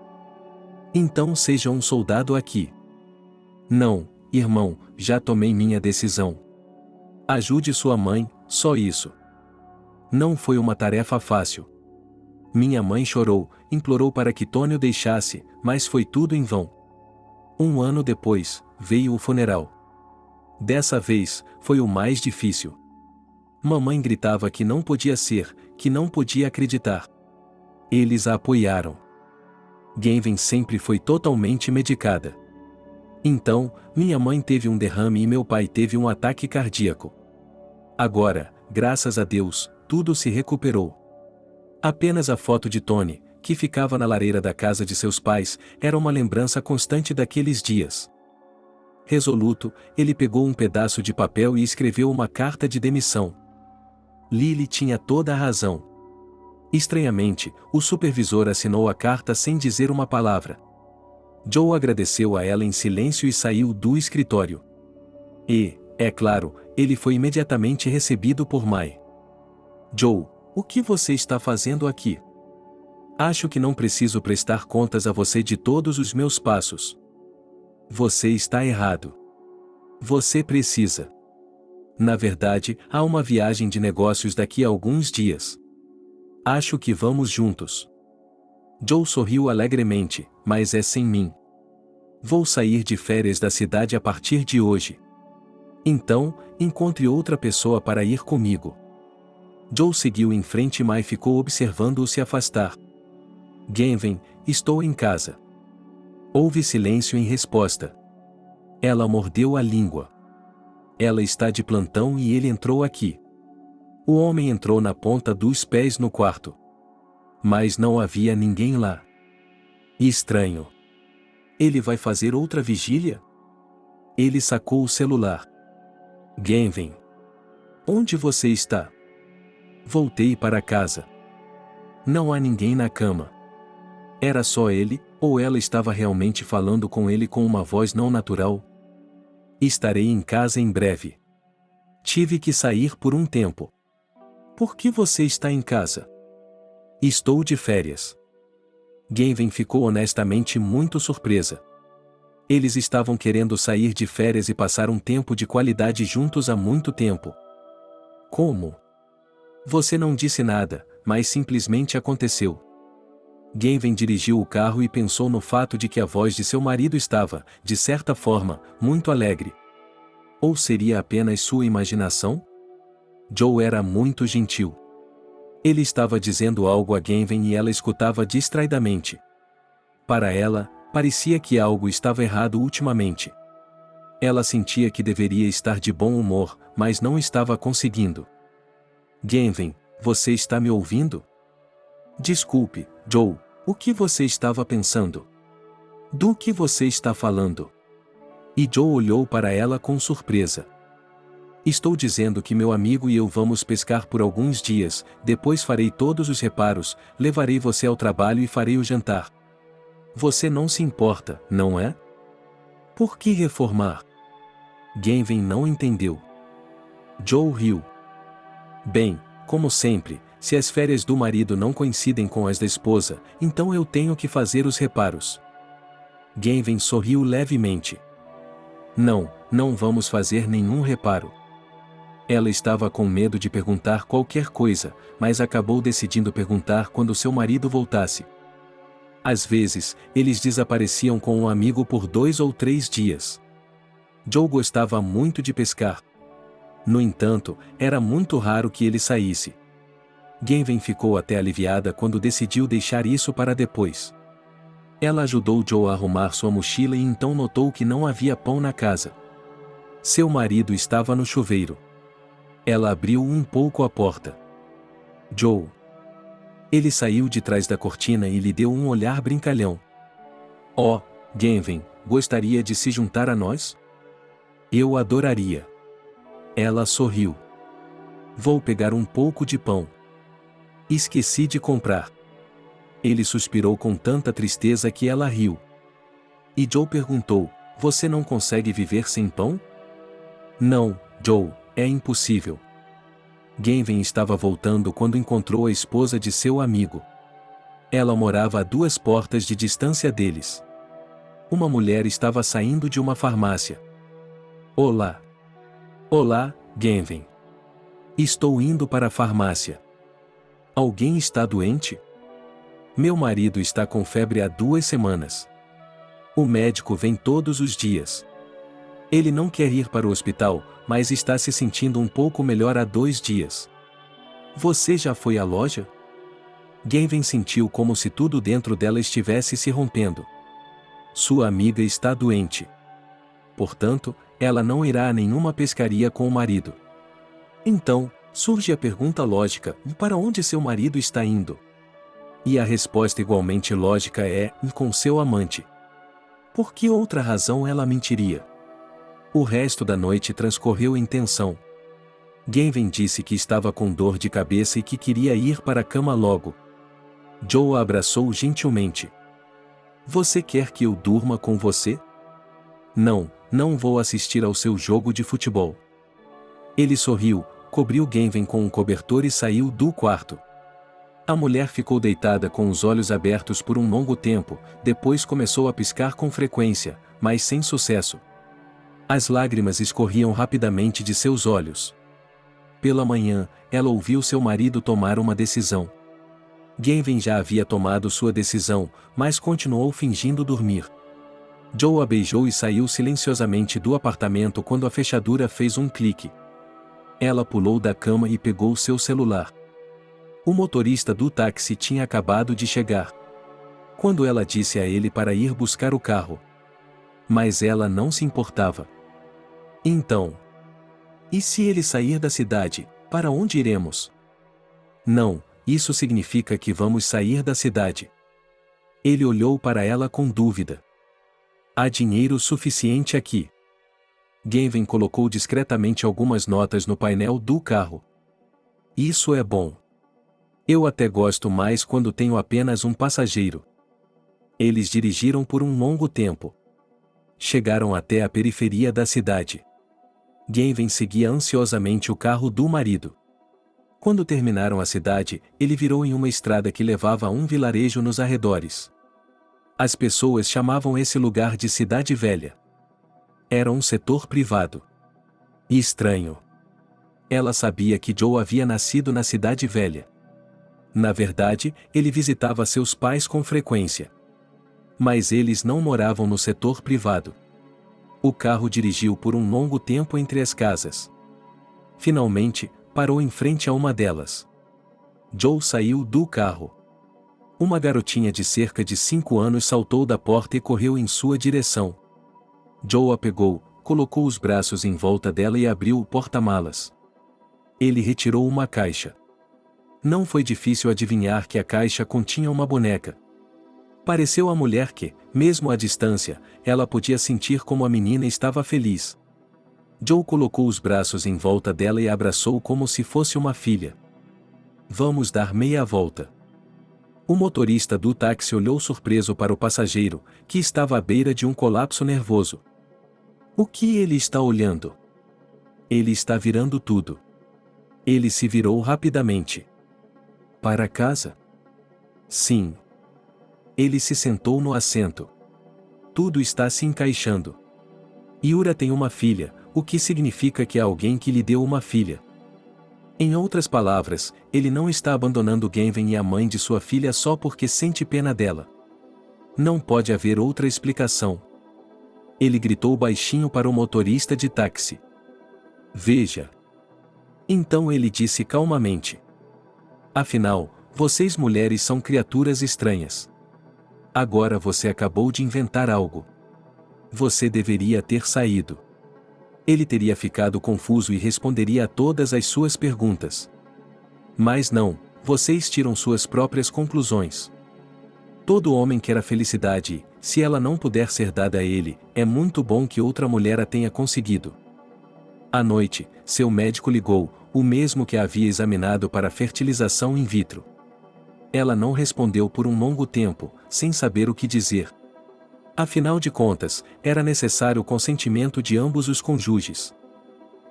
Então seja um soldado aqui. Não, irmão, já tomei minha decisão. Ajude sua mãe, só isso. Não foi uma tarefa fácil. Minha mãe chorou, implorou para que Tony o deixasse, mas foi tudo em vão. 1 ano depois, veio o funeral. Dessa vez, foi o mais difícil. Mamãe gritava que não podia ser, que não podia acreditar. Eles a apoiaram. Gavin sempre foi totalmente medicada. Então, minha mãe teve um derrame e meu pai teve um ataque cardíaco. Agora, graças a Deus, tudo se recuperou. Apenas a foto de Tony, que ficava na lareira da casa de seus pais, era uma lembrança constante daqueles dias. Resoluto, ele pegou um pedaço de papel e escreveu uma carta de demissão. Lily tinha toda a razão. Estranhamente, o supervisor assinou a carta sem dizer uma palavra. Joe agradeceu a ela em silêncio e saiu do escritório. E, é claro, ele foi imediatamente recebido por Mai. Joe, o que você está fazendo aqui? Acho que não preciso prestar contas a você de todos os meus passos. Você está errado. Você precisa. Na verdade, há uma viagem de negócios daqui a alguns dias. Acho que vamos juntos. Joe sorriu alegremente, mas é sem mim. Vou sair de férias da cidade a partir de hoje. Então, encontre outra pessoa para ir comigo. Joe seguiu em frente e Mai ficou observando-o se afastar. Gavin, estou em casa. Houve silêncio em resposta. Ela mordeu a língua. Ela está de plantão e ele entrou aqui. O homem entrou na ponta dos pés no quarto. Mas não havia ninguém lá. Estranho. Ele vai fazer outra vigília? Ele sacou o celular. Gavin. Onde você está? Voltei para casa. Não há ninguém na cama. Era só ele, ou ela estava realmente falando com ele com uma voz não natural? Estarei em casa em breve. Tive que sair por um tempo. Por que você está em casa? Estou de férias. Gavin ficou honestamente muito surpresa. Eles estavam querendo sair de férias e passar um tempo de qualidade juntos há muito tempo. Como? Você não disse nada, mas simplesmente aconteceu. Gavin dirigiu o carro e pensou no fato de que a voz de seu marido estava, de certa forma, muito alegre. Ou seria apenas sua imaginação? Joe era muito gentil. Ele estava dizendo algo a Gavin e ela escutava distraidamente. Para ela, parecia que algo estava errado ultimamente. Ela sentia que deveria estar de bom humor, mas não estava conseguindo. Gavin, você está me ouvindo? Desculpe, Joe, o que você estava pensando? Do que você está falando? E Joe olhou para ela com surpresa. Estou dizendo que meu amigo e eu vamos pescar por alguns dias, depois farei todos os reparos, levarei você ao trabalho e farei o jantar. Você não se importa, não é? Por que reformar? Gavin não entendeu. Joe riu. Bem, como sempre, se as férias do marido não coincidem com as da esposa, então eu tenho que fazer os reparos. Gavin sorriu levemente. Não, não vamos fazer nenhum reparo. Ela estava com medo de perguntar qualquer coisa, mas acabou decidindo perguntar quando seu marido voltasse. Às vezes, eles desapareciam com um amigo por 2 ou 3 dias. Joe gostava muito de pescar. No entanto, era muito raro que ele saísse. Gavin ficou até aliviada quando decidiu deixar isso para depois. Ela ajudou Joe a arrumar sua mochila e então notou que não havia pão na casa. Seu marido estava no chuveiro. Ela abriu um pouco a porta. Joe. Ele saiu de trás da cortina e lhe deu um olhar brincalhão. Oh, Gavin, gostaria de se juntar a nós? Eu adoraria. Ela sorriu. Vou pegar um pouco de pão. Esqueci de comprar. Ele suspirou com tanta tristeza que ela riu. E Joe perguntou, você não consegue viver sem pão? Não, Joe, é impossível. Gavin estava voltando quando encontrou a esposa de seu amigo. Ela morava a 2 portas de distância deles. Uma mulher estava saindo de uma farmácia. Olá. Olá, Gavin. Estou indo para a farmácia. Alguém está doente? Meu marido está com febre há 2 semanas. O médico vem todos os dias. Ele não quer ir para o hospital, mas está se sentindo um pouco melhor há 2 dias. Você já foi à loja? Gavin sentiu como se tudo dentro dela estivesse se rompendo. Sua amiga está doente. Portanto, ela não irá a nenhuma pescaria com o marido. Então, surge a pergunta lógica: para onde seu marido está indo? E a resposta igualmente lógica é: com seu amante. Por que outra razão ela mentiria? O resto da noite transcorreu em tensão. Gavin disse que estava com dor de cabeça e que queria ir para a cama logo. Joe a abraçou gentilmente. Você quer que eu durma com você? Não, não vou assistir ao seu jogo de futebol. Ele sorriu, cobriu Gavin com um cobertor e saiu do quarto. A mulher ficou deitada com os olhos abertos por um longo tempo, depois começou a piscar com frequência, mas sem sucesso. As lágrimas escorriam rapidamente de seus olhos. Pela manhã, ela ouviu seu marido tomar uma decisão. Gavin já havia tomado sua decisão, mas continuou fingindo dormir. Joe a beijou e saiu silenciosamente do apartamento quando a fechadura fez um clique. Ela pulou da cama e pegou seu celular. O motorista do táxi tinha acabado de chegar. Quando ela disse a ele para ir buscar o carro. Mas ela não se importava. Então. E se ele sair da cidade, para onde iremos? Não, isso significa que vamos sair da cidade. Ele olhou para ela com dúvida. Há dinheiro suficiente aqui. Gavin colocou discretamente algumas notas no painel do carro. Isso é bom. Eu até gosto mais quando tenho apenas um passageiro. Eles dirigiram por um longo tempo. Chegaram até a periferia da cidade. Gavin seguia ansiosamente o carro do marido. Quando terminaram a cidade, ele virou em uma estrada que levava a um vilarejo nos arredores. As pessoas chamavam esse lugar de Cidade Velha. Era um setor privado. E estranho. Ela sabia que Joe havia nascido na cidade velha. Na verdade, ele visitava seus pais com frequência. Mas eles não moravam no setor privado. O carro dirigiu por um longo tempo entre as casas. Finalmente, parou em frente a uma delas. Joe saiu do carro. Uma garotinha de cerca de 5 anos saltou da porta e correu em sua direção. Joe a pegou, colocou os braços em volta dela e abriu o porta-malas. Ele retirou uma caixa. Não foi difícil adivinhar que a caixa continha uma boneca. Pareceu à mulher que, mesmo à distância, ela podia sentir como a menina estava feliz. Joe colocou os braços em volta dela e a abraçou como se fosse uma filha. Vamos dar meia volta. O motorista do táxi olhou surpreso para o passageiro, que estava à beira de um colapso nervoso. O que ele está olhando? Ele está virando tudo. Ele se virou rapidamente. Para casa? Sim. Ele se sentou no assento. Tudo está se encaixando. Yura tem uma filha, o que significa que há alguém que lhe deu uma filha. Em outras palavras, ele não está abandonando Genven e a mãe de sua filha só porque sente pena dela. Não pode haver outra explicação. Ele gritou baixinho para o motorista de táxi. Veja. Então ele disse calmamente. Afinal, vocês mulheres são criaturas estranhas. Agora você acabou de inventar algo. Você deveria ter saído. Ele teria ficado confuso e responderia a todas as suas perguntas. Mas não, vocês tiram suas próprias conclusões. Todo homem quer a felicidade e, se ela não puder ser dada a ele, é muito bom que outra mulher a tenha conseguido. À noite, seu médico ligou, o mesmo que a havia examinado para a fertilização in vitro. Ela não respondeu por um longo tempo, sem saber o que dizer. Afinal de contas, era necessário o consentimento de ambos os cônjuges.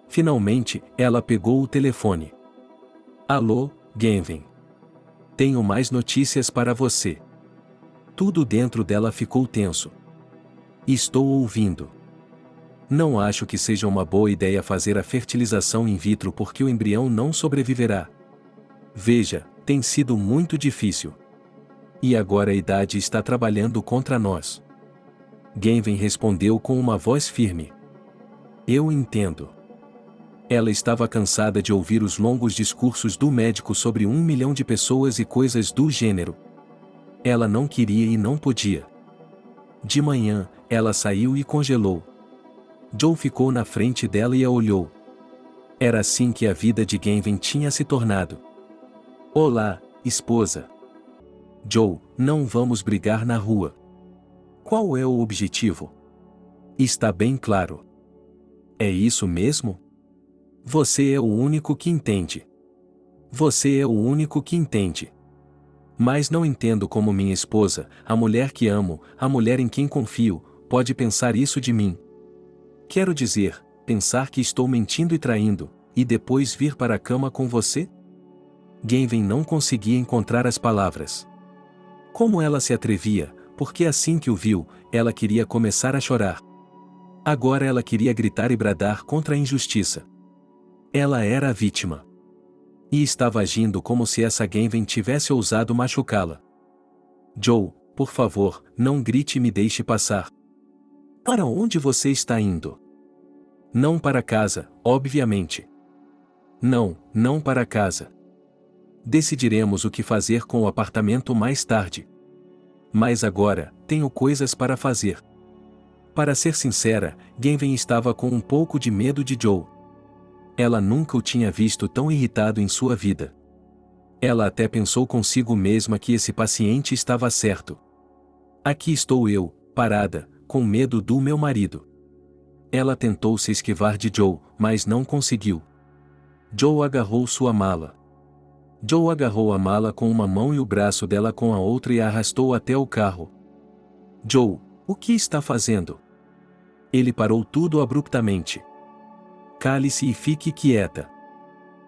Finalmente, ela pegou o telefone. Alô, Genven. Tenho mais notícias para você. Tudo dentro dela ficou tenso. Estou ouvindo. Não acho que seja uma boa ideia fazer a fertilização in vitro porque o embrião não sobreviverá. Veja, tem sido muito difícil. E agora a idade está trabalhando contra nós. Genven respondeu com uma voz firme. Eu entendo. Ela estava cansada de ouvir os longos discursos do médico sobre 1 milhão de pessoas e coisas do gênero. Ela não queria e não podia. De manhã, ela saiu e congelou. Joe ficou na frente dela e a olhou. Era assim que a vida de Genven tinha se tornado. Olá, esposa. Joe, não vamos brigar na rua. Qual é o objetivo? Está bem claro. É isso mesmo? Você é o único que entende. Você é o único que entende. Mas não entendo como minha esposa, a mulher que amo, a mulher em quem confio, pode pensar isso de mim. Quero dizer, pensar que estou mentindo e traindo, e depois vir para a cama com você? Genven não conseguia encontrar as palavras. Como ela se atrevia, porque assim que o viu, ela queria começar a chorar. Agora ela queria gritar e bradar contra a injustiça. Ela era a vítima. E estava agindo como se essa Genven tivesse ousado machucá-la. Joe, por favor, não grite e me deixe passar. Para onde você está indo? Não para casa, obviamente. Não, não para casa. Decidiremos o que fazer com o apartamento mais tarde. Mas agora, tenho coisas para fazer. Para ser sincera, Genven estava com um pouco de medo de Joe. Ela nunca o tinha visto tão irritado em sua vida. Ela até pensou consigo mesma que esse paciente estava certo. Aqui estou eu, parada, com medo do meu marido. Ela tentou se esquivar de Joe, mas não conseguiu. Joe agarrou sua mala. Joe agarrou a mala com uma mão e o braço dela com a outra e a arrastou até o carro. Joe, o que está fazendo? Ele parou tudo abruptamente. Cale-se e fique quieta.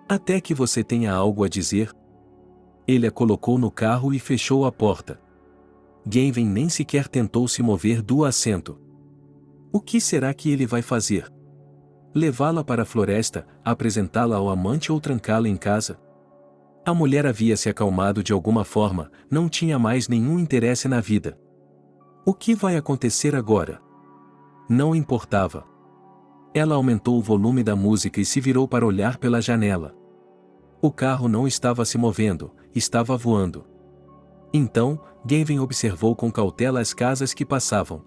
Até que você tenha algo a dizer. Ele a colocou no carro e fechou a porta. Genven nem sequer tentou se mover do assento. O que será que ele vai fazer? Levá-la para a floresta, apresentá-la ao amante ou trancá-la em casa? A mulher havia se acalmado de alguma forma, não tinha mais nenhum interesse na vida. O que vai acontecer agora? Não importava. Ela aumentou o volume da música e se virou para olhar pela janela. O carro não estava se movendo, estava voando. Então, Gavin observou com cautela as casas que passavam.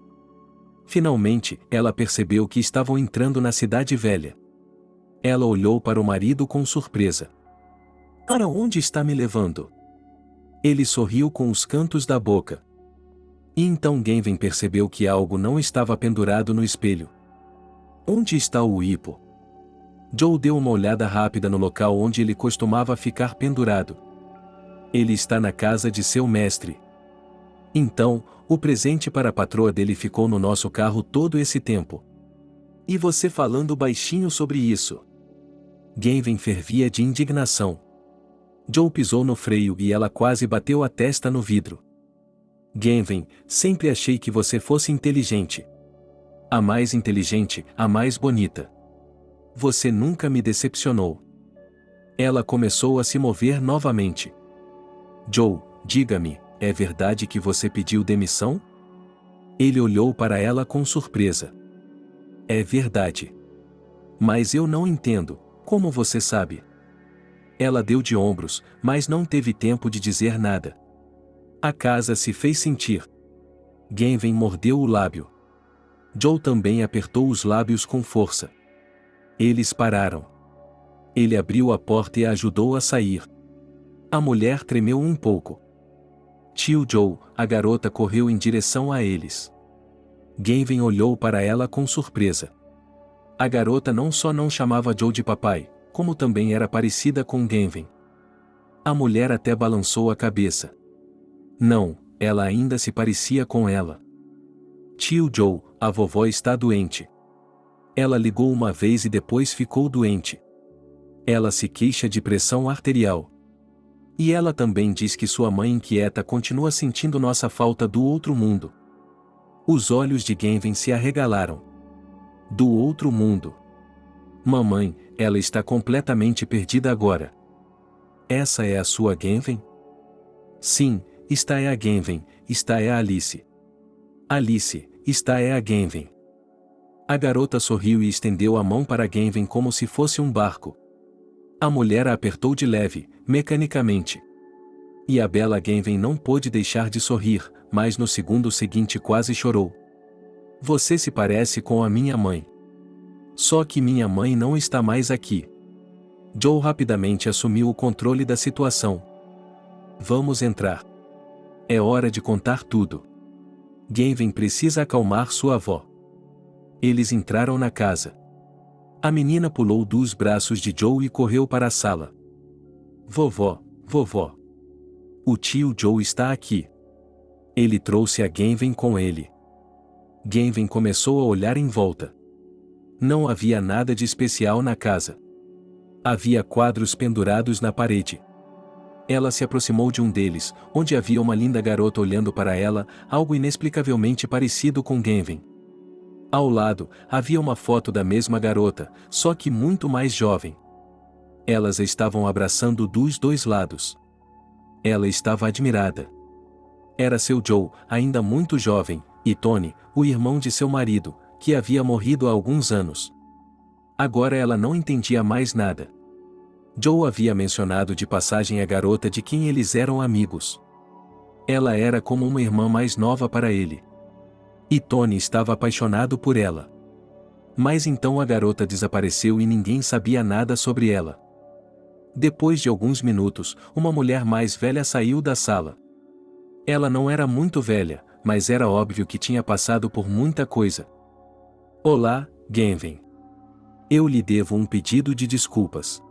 Finalmente, ela percebeu que estavam entrando na cidade velha. Ela olhou para o marido com surpresa. Para onde está me levando? Ele sorriu com os cantos da boca. E então Gavin percebeu que algo não estava pendurado no espelho. Onde está o hipo? Joe deu uma olhada rápida no local onde ele costumava ficar pendurado. Ele está na casa de seu mestre. Então, o presente para a patroa dele ficou no nosso carro todo esse tempo. E você falando baixinho sobre isso? Gavin fervia de indignação. Joe pisou no freio e ela quase bateu a testa no vidro. Gavin, sempre achei que você fosse inteligente. A mais inteligente, a mais bonita. Você nunca me decepcionou. Ela começou a se mover novamente. Joe, diga-me, é verdade que você pediu demissão? Ele olhou para ela com surpresa. É verdade. Mas eu não entendo, como você sabe? Ela deu de ombros, mas não teve tempo de dizer nada. A casa se fez sentir. Gavin mordeu o lábio. Joe também apertou os lábios com força. Eles pararam. Ele abriu a porta e a ajudou a sair. A mulher tremeu um pouco. Tio Joe, a garota correu em direção a eles. Gavin olhou para ela com surpresa. A garota não só não chamava Joe de papai, como também era parecida com Gavin. A mulher até balançou a cabeça. Não, ela ainda se parecia com ela. Tio Joe, a vovó está doente. Ela ligou uma vez e depois ficou doente. Ela se queixa de pressão arterial. E ela também diz que sua mãe inquieta continua sentindo nossa falta do outro mundo. Os olhos de Gavin se arregalaram. Do outro mundo. Mamãe, ela está completamente perdida agora. Essa é a sua Gavin? Sim, esta é a Gavin, esta é a Alice. Alice, esta é a Gavin. A garota sorriu e estendeu a mão para Gavin como se fosse um barco. A mulher a apertou de leve, mecanicamente. E a bela Gavin não pôde deixar de sorrir, mas no segundo seguinte quase chorou. Você se parece com a minha mãe. Só que minha mãe não está mais aqui. Joe rapidamente assumiu o controle da situação. Vamos entrar. É hora de contar tudo. Gavin precisa acalmar sua avó. Eles entraram na casa. A menina pulou dos braços de Joe e correu para a sala. Vovó, vovó. O tio Joe está aqui. Ele trouxe a Gavin com ele. Gavin começou a olhar em volta. Não havia nada de especial na casa. Havia quadros pendurados na parede. Ela se aproximou de um deles, onde havia uma linda garota olhando para ela, algo inexplicavelmente parecido com Gavin. Ao lado, havia uma foto da mesma garota, só que muito mais jovem. Elas a estavam abraçando dos dois lados. Ela estava admirada. Era seu Joe, ainda muito jovem, e Tony, o irmão de seu marido, que havia morrido há alguns anos. Agora ela não entendia mais nada. Joe havia mencionado de passagem a garota de quem eles eram amigos. Ela era como uma irmã mais nova para ele. E Tony estava apaixonado por ela. Mas então a garota desapareceu e ninguém sabia nada sobre ela. Depois de alguns minutos, uma mulher mais velha saiu da sala. Ela não era muito velha, mas era óbvio que tinha passado por muita coisa. Olá, Gavin. Eu lhe devo um pedido de desculpas.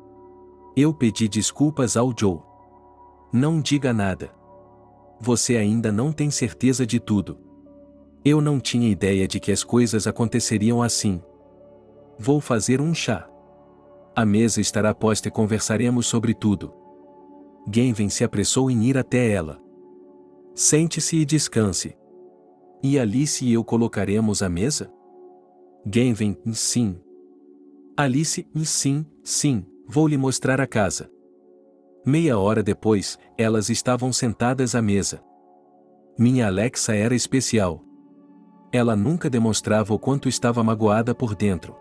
Eu pedi desculpas ao Joe. Não diga nada. Você ainda não tem certeza de tudo. Eu não tinha ideia de que as coisas aconteceriam assim. Vou fazer um chá. A mesa estará posta e conversaremos sobre tudo. Gavin se apressou em ir até ela. Sente-se e descanse. E Alice e eu colocaremos a mesa? Gavin, sim. Alice, sim, sim, vou lhe mostrar a casa. Meia hora depois, elas estavam sentadas à mesa. Minha Alexa era especial. Ela nunca demonstrava o quanto estava magoada por dentro.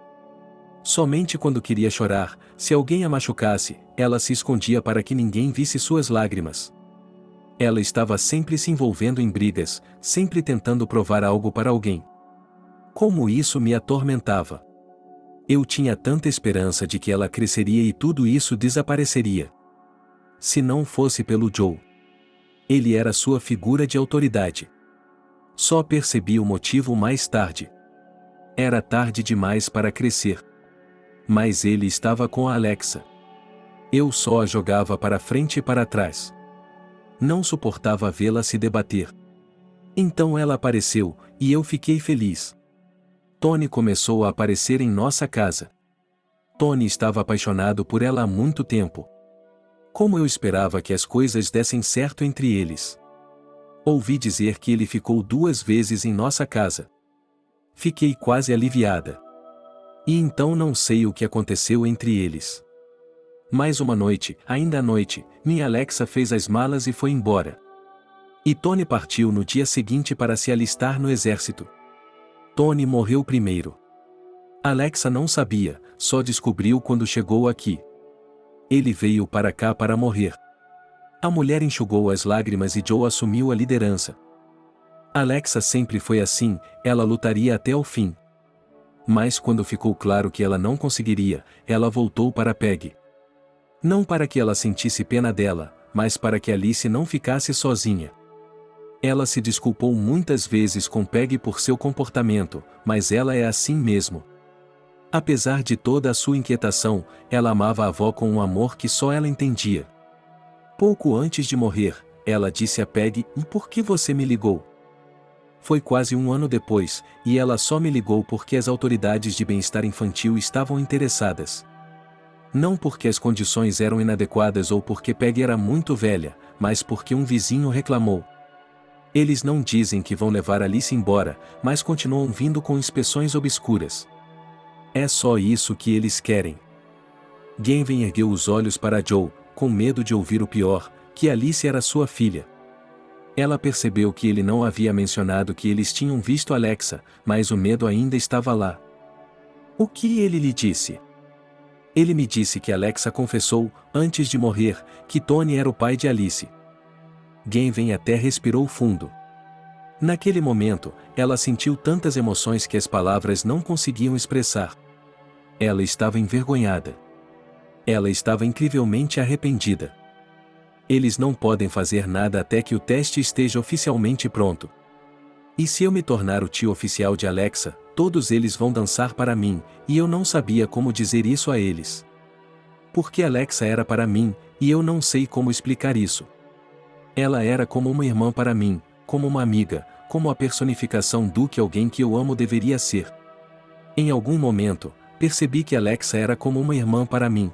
Somente quando queria chorar, se alguém a machucasse, ela se escondia para que ninguém visse suas lágrimas. Ela estava sempre se envolvendo em brigas, sempre tentando provar algo para alguém. Como isso me atormentava. Eu tinha tanta esperança de que ela cresceria e tudo isso desapareceria. Se não fosse pelo Joe. Ele era sua figura de autoridade. Só percebi o motivo mais tarde. Era tarde demais para crescer. Mas ele estava com a Alexa. Eu só a jogava para frente e para trás. Não suportava vê-la se debater. Então ela apareceu, e eu fiquei feliz. Tony começou a aparecer em nossa casa. Tony estava apaixonado por ela há muito tempo. Como eu esperava que as coisas dessem certo entre eles. Ouvi dizer que ele ficou 2 vezes em nossa casa. Fiquei quase aliviada. E então não sei o que aconteceu entre eles. Mais uma noite, ainda à noite, minha Alexa fez as malas e foi embora. E Tony partiu no dia seguinte para se alistar no exército. Tony morreu primeiro. Alexa não sabia, só descobriu quando chegou aqui. Ele veio para cá para morrer. A mulher enxugou as lágrimas e Joe assumiu a liderança. Alexa sempre foi assim, ela lutaria até o fim. Mas quando ficou claro que ela não conseguiria, ela voltou para Peg. Não para que ela sentisse pena dela, mas para que Alice não ficasse sozinha. Ela se desculpou muitas vezes com Peg por seu comportamento, mas ela é assim mesmo. Apesar de toda a sua inquietação, ela amava a avó com um amor que só ela entendia. Pouco antes de morrer, ela disse a Peg: "E por que você me ligou?" Foi quase 1 ano depois, e ela só me ligou porque as autoridades de bem-estar infantil estavam interessadas. Não porque as condições eram inadequadas ou porque Peg era muito velha, mas porque um vizinho reclamou. Eles não dizem que vão levar Alice embora, mas continuam vindo com inspeções obscuras. É só isso que eles querem. Gavin ergueu os olhos para Joe, com medo de ouvir o pior, que Alice era sua filha. Ela percebeu que ele não havia mencionado que eles tinham visto Alexa, mas o medo ainda estava lá. O que ele lhe disse? Ele me disse que Alexa confessou, antes de morrer, que Tony era o pai de Alice. Gavin até respirou fundo. Naquele momento, ela sentiu tantas emoções que as palavras não conseguiam expressar. Ela estava envergonhada. Ela estava incrivelmente arrependida. Eles não podem fazer nada até que o teste esteja oficialmente pronto. E se eu me tornar o tio oficial de Alexa, todos eles vão dançar para mim, e eu não sabia como dizer isso a eles. Porque Alexa era para mim, e eu não sei como explicar isso. Ela era como uma irmã para mim, como uma amiga, como a personificação do que alguém que eu amo deveria ser. Em algum momento, percebi que Alexa era como uma irmã para mim.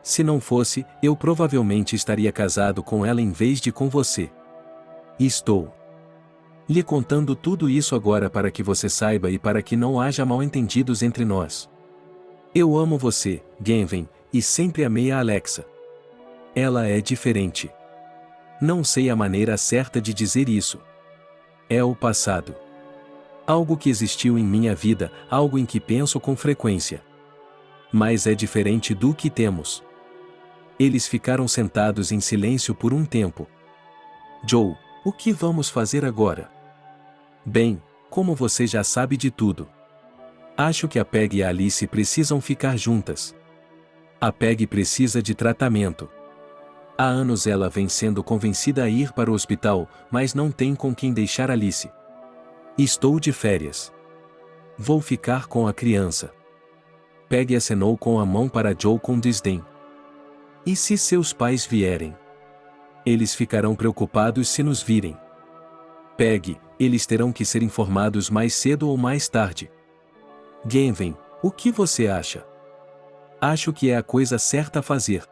Se não fosse, eu provavelmente estaria casado com ela em vez de com você. E estou lhe contando tudo isso agora para que você saiba e para que não haja mal-entendidos entre nós. Eu amo você, Gavin, e sempre amei a Alexa. Ela é diferente. Não sei a maneira certa de dizer isso. É o passado. Algo que existiu em minha vida, algo em que penso com frequência. Mas é diferente do que temos. Eles ficaram sentados em silêncio por um tempo. Joe, o que vamos fazer agora? Bem, como você já sabe de tudo. Acho que a Peg e a Alice precisam ficar juntas. A Peg precisa de tratamento. Há anos ela vem sendo convencida a ir para o hospital, mas não tem com quem deixar Alice. Estou de férias. Vou ficar com a criança. Peg acenou com a mão para Joe com desdém. E se seus pais vierem? Eles ficarão preocupados se nos virem. Peg, eles terão que ser informados mais cedo ou mais tarde. Gavin, o que você acha? Acho que é a coisa certa a fazer.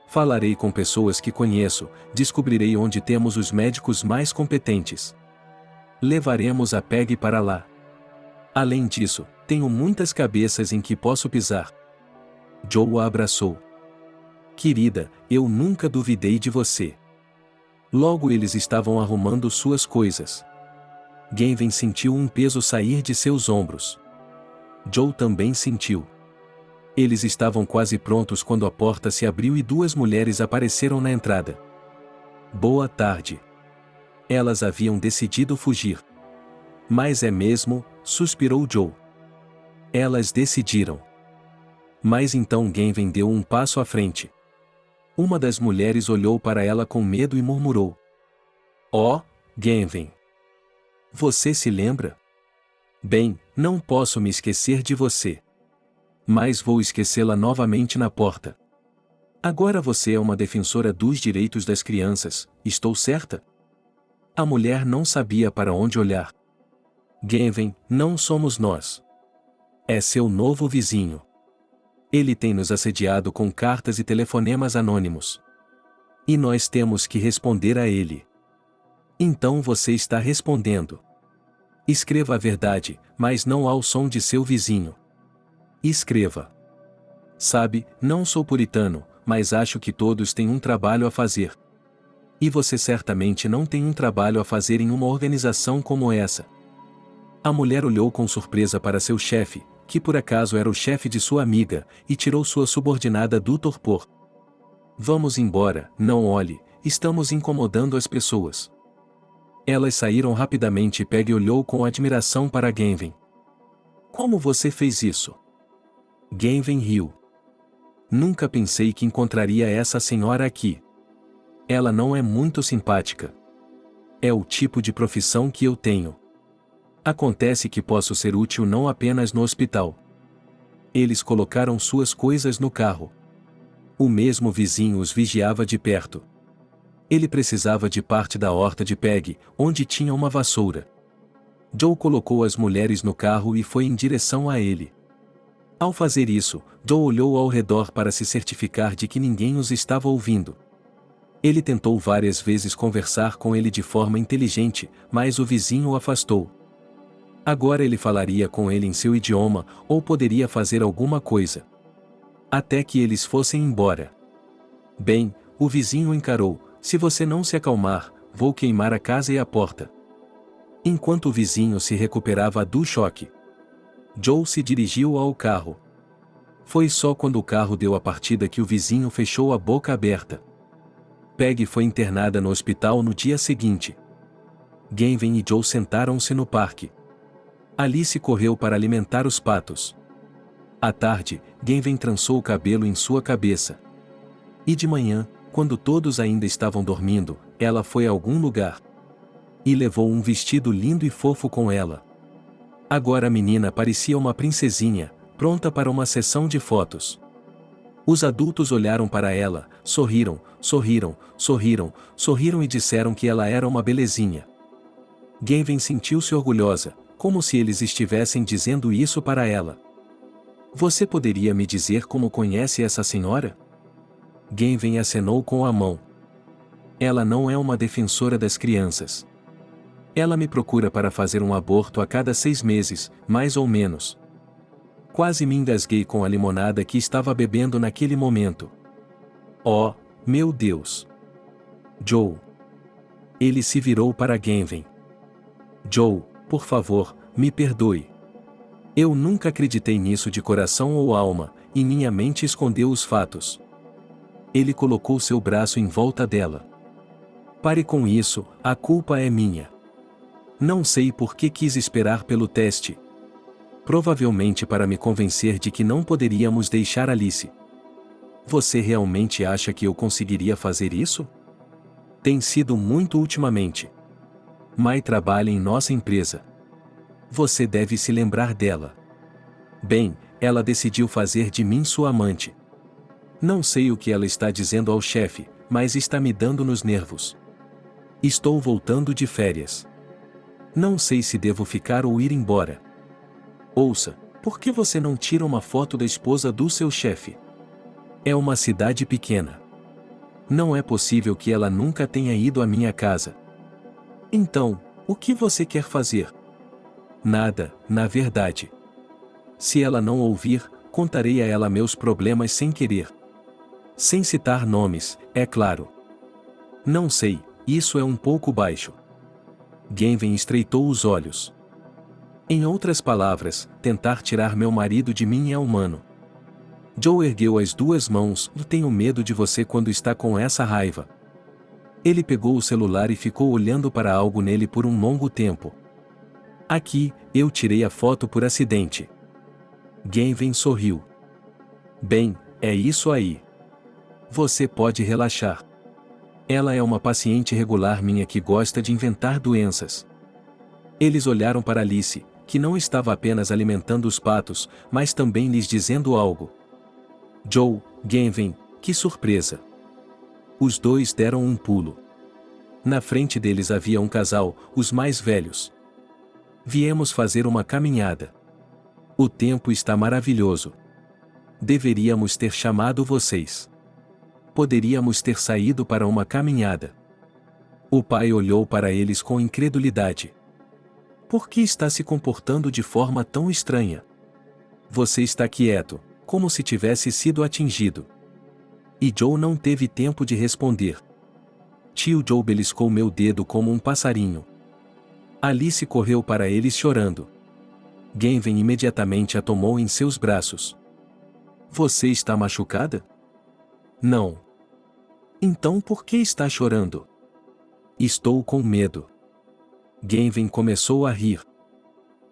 Falarei com pessoas que conheço, descobrirei onde temos os médicos mais competentes. Levaremos a Peg para lá. Além disso, Tenho muitas cabeças em que posso pisar. Joe a abraçou. Querida, eu nunca duvidei de você. Logo eles estavam arrumando suas coisas. Gavin sentiu um peso sair de seus ombros. Joe também sentiu. Eles estavam quase prontos quando a porta se abriu e duas mulheres apareceram na entrada. Boa tarde. Elas haviam decidido fugir. Mas é mesmo, suspirou Joe. Elas decidiram. Mas então Gavin deu um passo à frente. Uma das mulheres olhou para ela com medo e murmurou. Oh, Gavin. Você se lembra? Bem, não posso me esquecer de você. Mas vou esquecê-la novamente na porta. Agora você é uma defensora dos direitos das crianças, estou certa? A mulher não sabia para onde olhar. Gavin, não somos nós. É seu novo vizinho. Ele tem nos assediado com cartas e telefonemas anônimos. E nós temos que responder a ele. Então você está respondendo. Escreva a verdade, mas não ao som de seu vizinho. Escreva. Sabe, não sou puritano, mas acho que todos têm um trabalho a fazer. E você certamente não tem um trabalho a fazer em uma organização como essa. A mulher olhou com surpresa para seu chefe, que por acaso era o chefe de sua amiga, e tirou sua subordinada do torpor. Vamos embora, não olhe, estamos incomodando as pessoas. Elas saíram rapidamente e Peggy olhou com admiração para Gavin. Como você fez isso? Gavin riu. Nunca pensei que encontraria essa senhora aqui. Ela não é muito simpática. É o tipo de profissão que eu tenho. Acontece que posso ser útil não apenas no hospital. Eles colocaram suas coisas no carro. O mesmo vizinho os vigiava de perto. Ele precisava de parte da horta de Peggy, onde tinha uma vassoura. Joe colocou as mulheres no carro e foi em direção a ele. Ao fazer isso, Joe olhou ao redor para se certificar de que ninguém os estava ouvindo. Ele tentou várias vezes conversar com ele de forma inteligente, mas o vizinho o afastou. Agora ele falaria com ele em seu idioma, ou poderia fazer alguma coisa. Até que eles fossem embora. Bem, o vizinho encarou, se você não se acalmar, vou queimar a casa e a porta. Enquanto o vizinho se recuperava do choque, Joe se dirigiu ao carro. Foi só quando o carro deu a partida que o vizinho fechou a boca aberta. Peggy foi internada no hospital no dia seguinte. Gavin e Joe sentaram-se no parque. Alice correu para alimentar os patos. À tarde, Gavin trançou o cabelo em sua cabeça. E de manhã, quando todos ainda estavam dormindo, ela foi a algum lugar. E levou um vestido lindo e fofo com ela. Agora a menina parecia uma princesinha, pronta para uma sessão de fotos. Os adultos olharam para ela, sorriram e disseram que ela era uma belezinha. Gavin sentiu-se orgulhosa, como se eles estivessem dizendo isso para ela. Você poderia me dizer como conhece essa senhora? Gavin acenou com a mão. Ela não é uma defensora das crianças. Ela me procura para fazer um aborto a cada 6 meses, mais ou menos. Quase me engasguei com a limonada que estava bebendo naquele momento. Oh, meu Deus! Joe! Ele se virou para Gavin. Joe, por favor, me perdoe. Eu nunca acreditei nisso de coração ou alma, e minha mente escondeu os fatos. Ele colocou seu braço em volta dela. Pare com isso, a culpa é minha. Não sei por que quis esperar pelo teste. Provavelmente para me convencer de que não poderíamos deixar Alice. Você realmente acha que eu conseguiria fazer isso? Tem sido muito ultimamente. Mai trabalha em nossa empresa. Você deve se lembrar dela. Bem, ela decidiu fazer de mim sua amante. Não sei o que ela está dizendo ao chefe, mas está me dando nos nervos. Estou voltando de férias. Não sei se devo ficar ou ir embora. Ouça, por que você não tira uma foto da esposa do seu chefe? É uma cidade pequena. Não é possível que ela nunca tenha ido à minha casa. Então, o que você quer fazer? Nada, na verdade. Se ela não ouvir, contarei a ela meus problemas sem querer. Sem citar nomes, é claro. Não sei, isso é um pouco baixo. Genven estreitou os olhos. Em outras palavras, tentar tirar meu marido de mim é humano. Joe ergueu as duas mãos. Tenho medo de você quando está com essa raiva. Ele pegou o celular e ficou olhando para algo nele por um longo tempo. Aqui, eu tirei a foto por acidente. Genven sorriu. Bem, é isso aí. Você pode relaxar. Ela é uma paciente regular minha que gosta de inventar doenças. Eles olharam para Alice, que não estava apenas alimentando os patos, mas também lhes dizendo algo. Joe, Genven, que surpresa! Os dois deram um pulo. Na frente deles havia um casal, os mais velhos. Viemos fazer uma caminhada. O tempo está maravilhoso. Deveríamos ter chamado vocês. Poderíamos ter saído para uma caminhada. O pai olhou para eles com incredulidade. Por que está se comportando de forma tão estranha? Você está quieto, como se tivesse sido atingido. E Joe não teve tempo de responder. Tio Joe beliscou meu dedo como um passarinho. Alice correu para eles chorando. Genven imediatamente a tomou em seus braços. Você está machucada? Não. Então por que está chorando? Estou com medo. Genven começou a rir.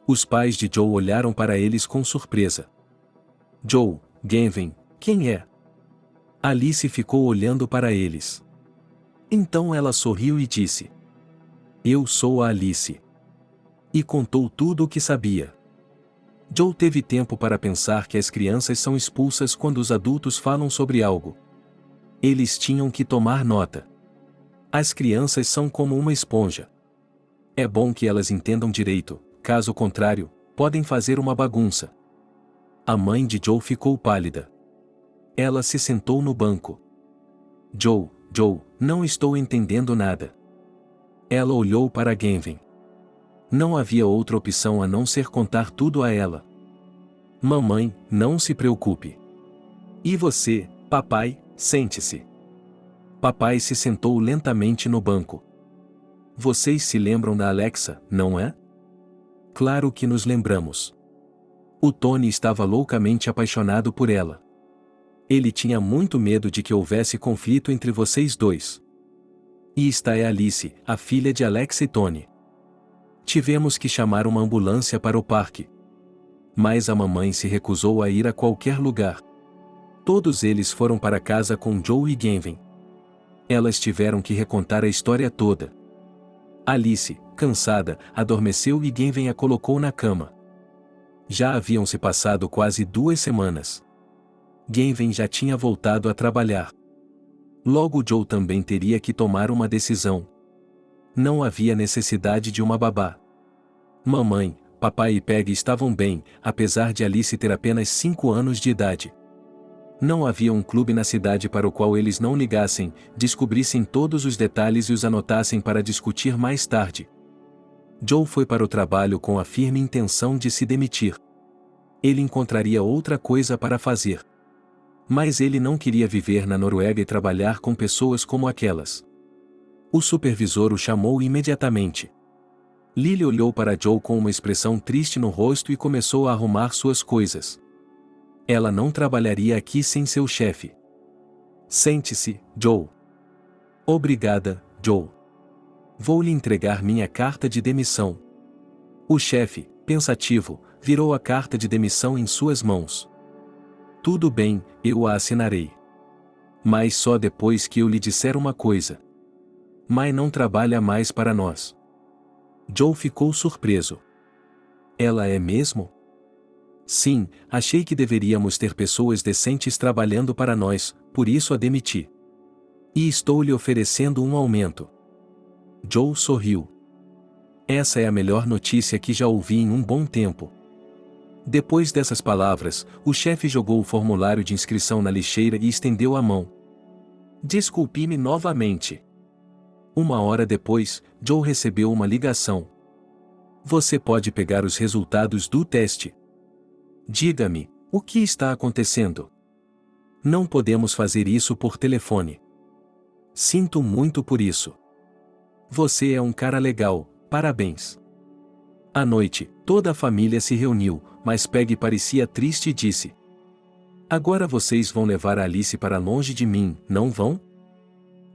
Os pais de Joe olharam para eles com surpresa. Joe, Genven, quem é? Alice ficou olhando para eles. Então ela sorriu e disse: Eu sou a Alice. E contou tudo o que sabia. Joe teve tempo para pensar que as crianças são expulsas quando os adultos falam sobre algo. Eles tinham que tomar nota. As crianças são como uma esponja. É bom que elas entendam direito, caso contrário, podem fazer uma bagunça. A mãe de Joe ficou pálida. Ela se sentou no banco. Joe, não estou entendendo nada. Ela olhou para Genven. Não havia outra opção a não ser contar tudo a ela. Mamãe, não se preocupe. E você, papai, sente-se. Papai se sentou lentamente no banco. Vocês se lembram da Alexa, não é? Claro que nos lembramos. O Tony estava loucamente apaixonado por ela. Ele tinha muito medo de que houvesse conflito entre vocês dois. E esta é Alice, a filha de Alex e Tony. Tivemos que chamar uma ambulância para o parque. Mas a mamãe se recusou a ir a qualquer lugar. Todos eles foram para casa com Joe e Genven. Elas tiveram que recontar a história toda. Alice, cansada, adormeceu e Genven a colocou na cama. Já haviam se passado quase 2 semanas. Genven já tinha voltado a trabalhar. Logo Joe também teria que tomar uma decisão. Não havia necessidade de uma babá. Mamãe, papai e Peggy estavam bem, apesar de Alice ter apenas 5 anos de idade. Não havia um clube na cidade para o qual eles não ligassem, descobrissem todos os detalhes e os anotassem para discutir mais tarde. Joe foi para o trabalho com a firme intenção de se demitir. Ele encontraria outra coisa para fazer. Mas ele não queria viver na Noruega e trabalhar com pessoas como aquelas. O supervisor o chamou imediatamente. Lily olhou para Joe com uma expressão triste no rosto e começou a arrumar suas coisas. Ela não trabalharia aqui sem seu chefe. Sente-se, Joe. Obrigada, Joe. Vou lhe entregar minha carta de demissão. O chefe, pensativo, virou a carta de demissão em suas mãos. Tudo bem, eu a assinarei. Mas só depois que eu lhe disser uma coisa. Mai não trabalha mais para nós. Joe ficou surpreso. Ela é mesmo? Sim, achei que deveríamos ter pessoas decentes trabalhando para nós, por isso a demiti. E estou lhe oferecendo um aumento. Joe sorriu. Essa é a melhor notícia que já ouvi em um bom tempo. Depois dessas palavras, o chefe jogou o formulário de inscrição na lixeira e estendeu a mão. Desculpe-me novamente. 1 hora depois, Joe recebeu uma ligação. Você pode pegar os resultados do teste. Diga-me, o que está acontecendo? Não podemos fazer isso por telefone. Sinto muito por isso. Você é um cara legal, parabéns. À noite, toda a família se reuniu, mas Peggy parecia triste e disse: Agora vocês vão levar a Alice para longe de mim, não vão?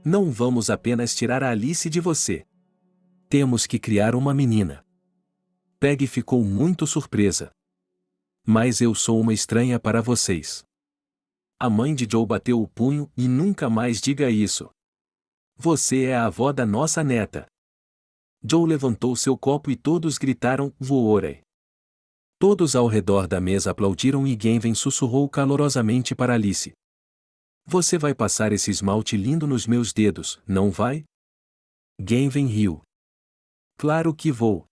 Não vamos apenas tirar a Alice de você. Temos que criar uma menina. Peggy ficou muito surpresa. Mas eu sou uma estranha para vocês. A mãe de Joe bateu o punho e nunca mais diga isso. Você é a avó da nossa neta. Joe levantou seu copo e todos gritaram, Voore. Todos ao redor da mesa aplaudiram e Gavin sussurrou calorosamente para Alice. Você vai passar esse esmalte lindo nos meus dedos, não vai? Gavin riu. Claro que vou.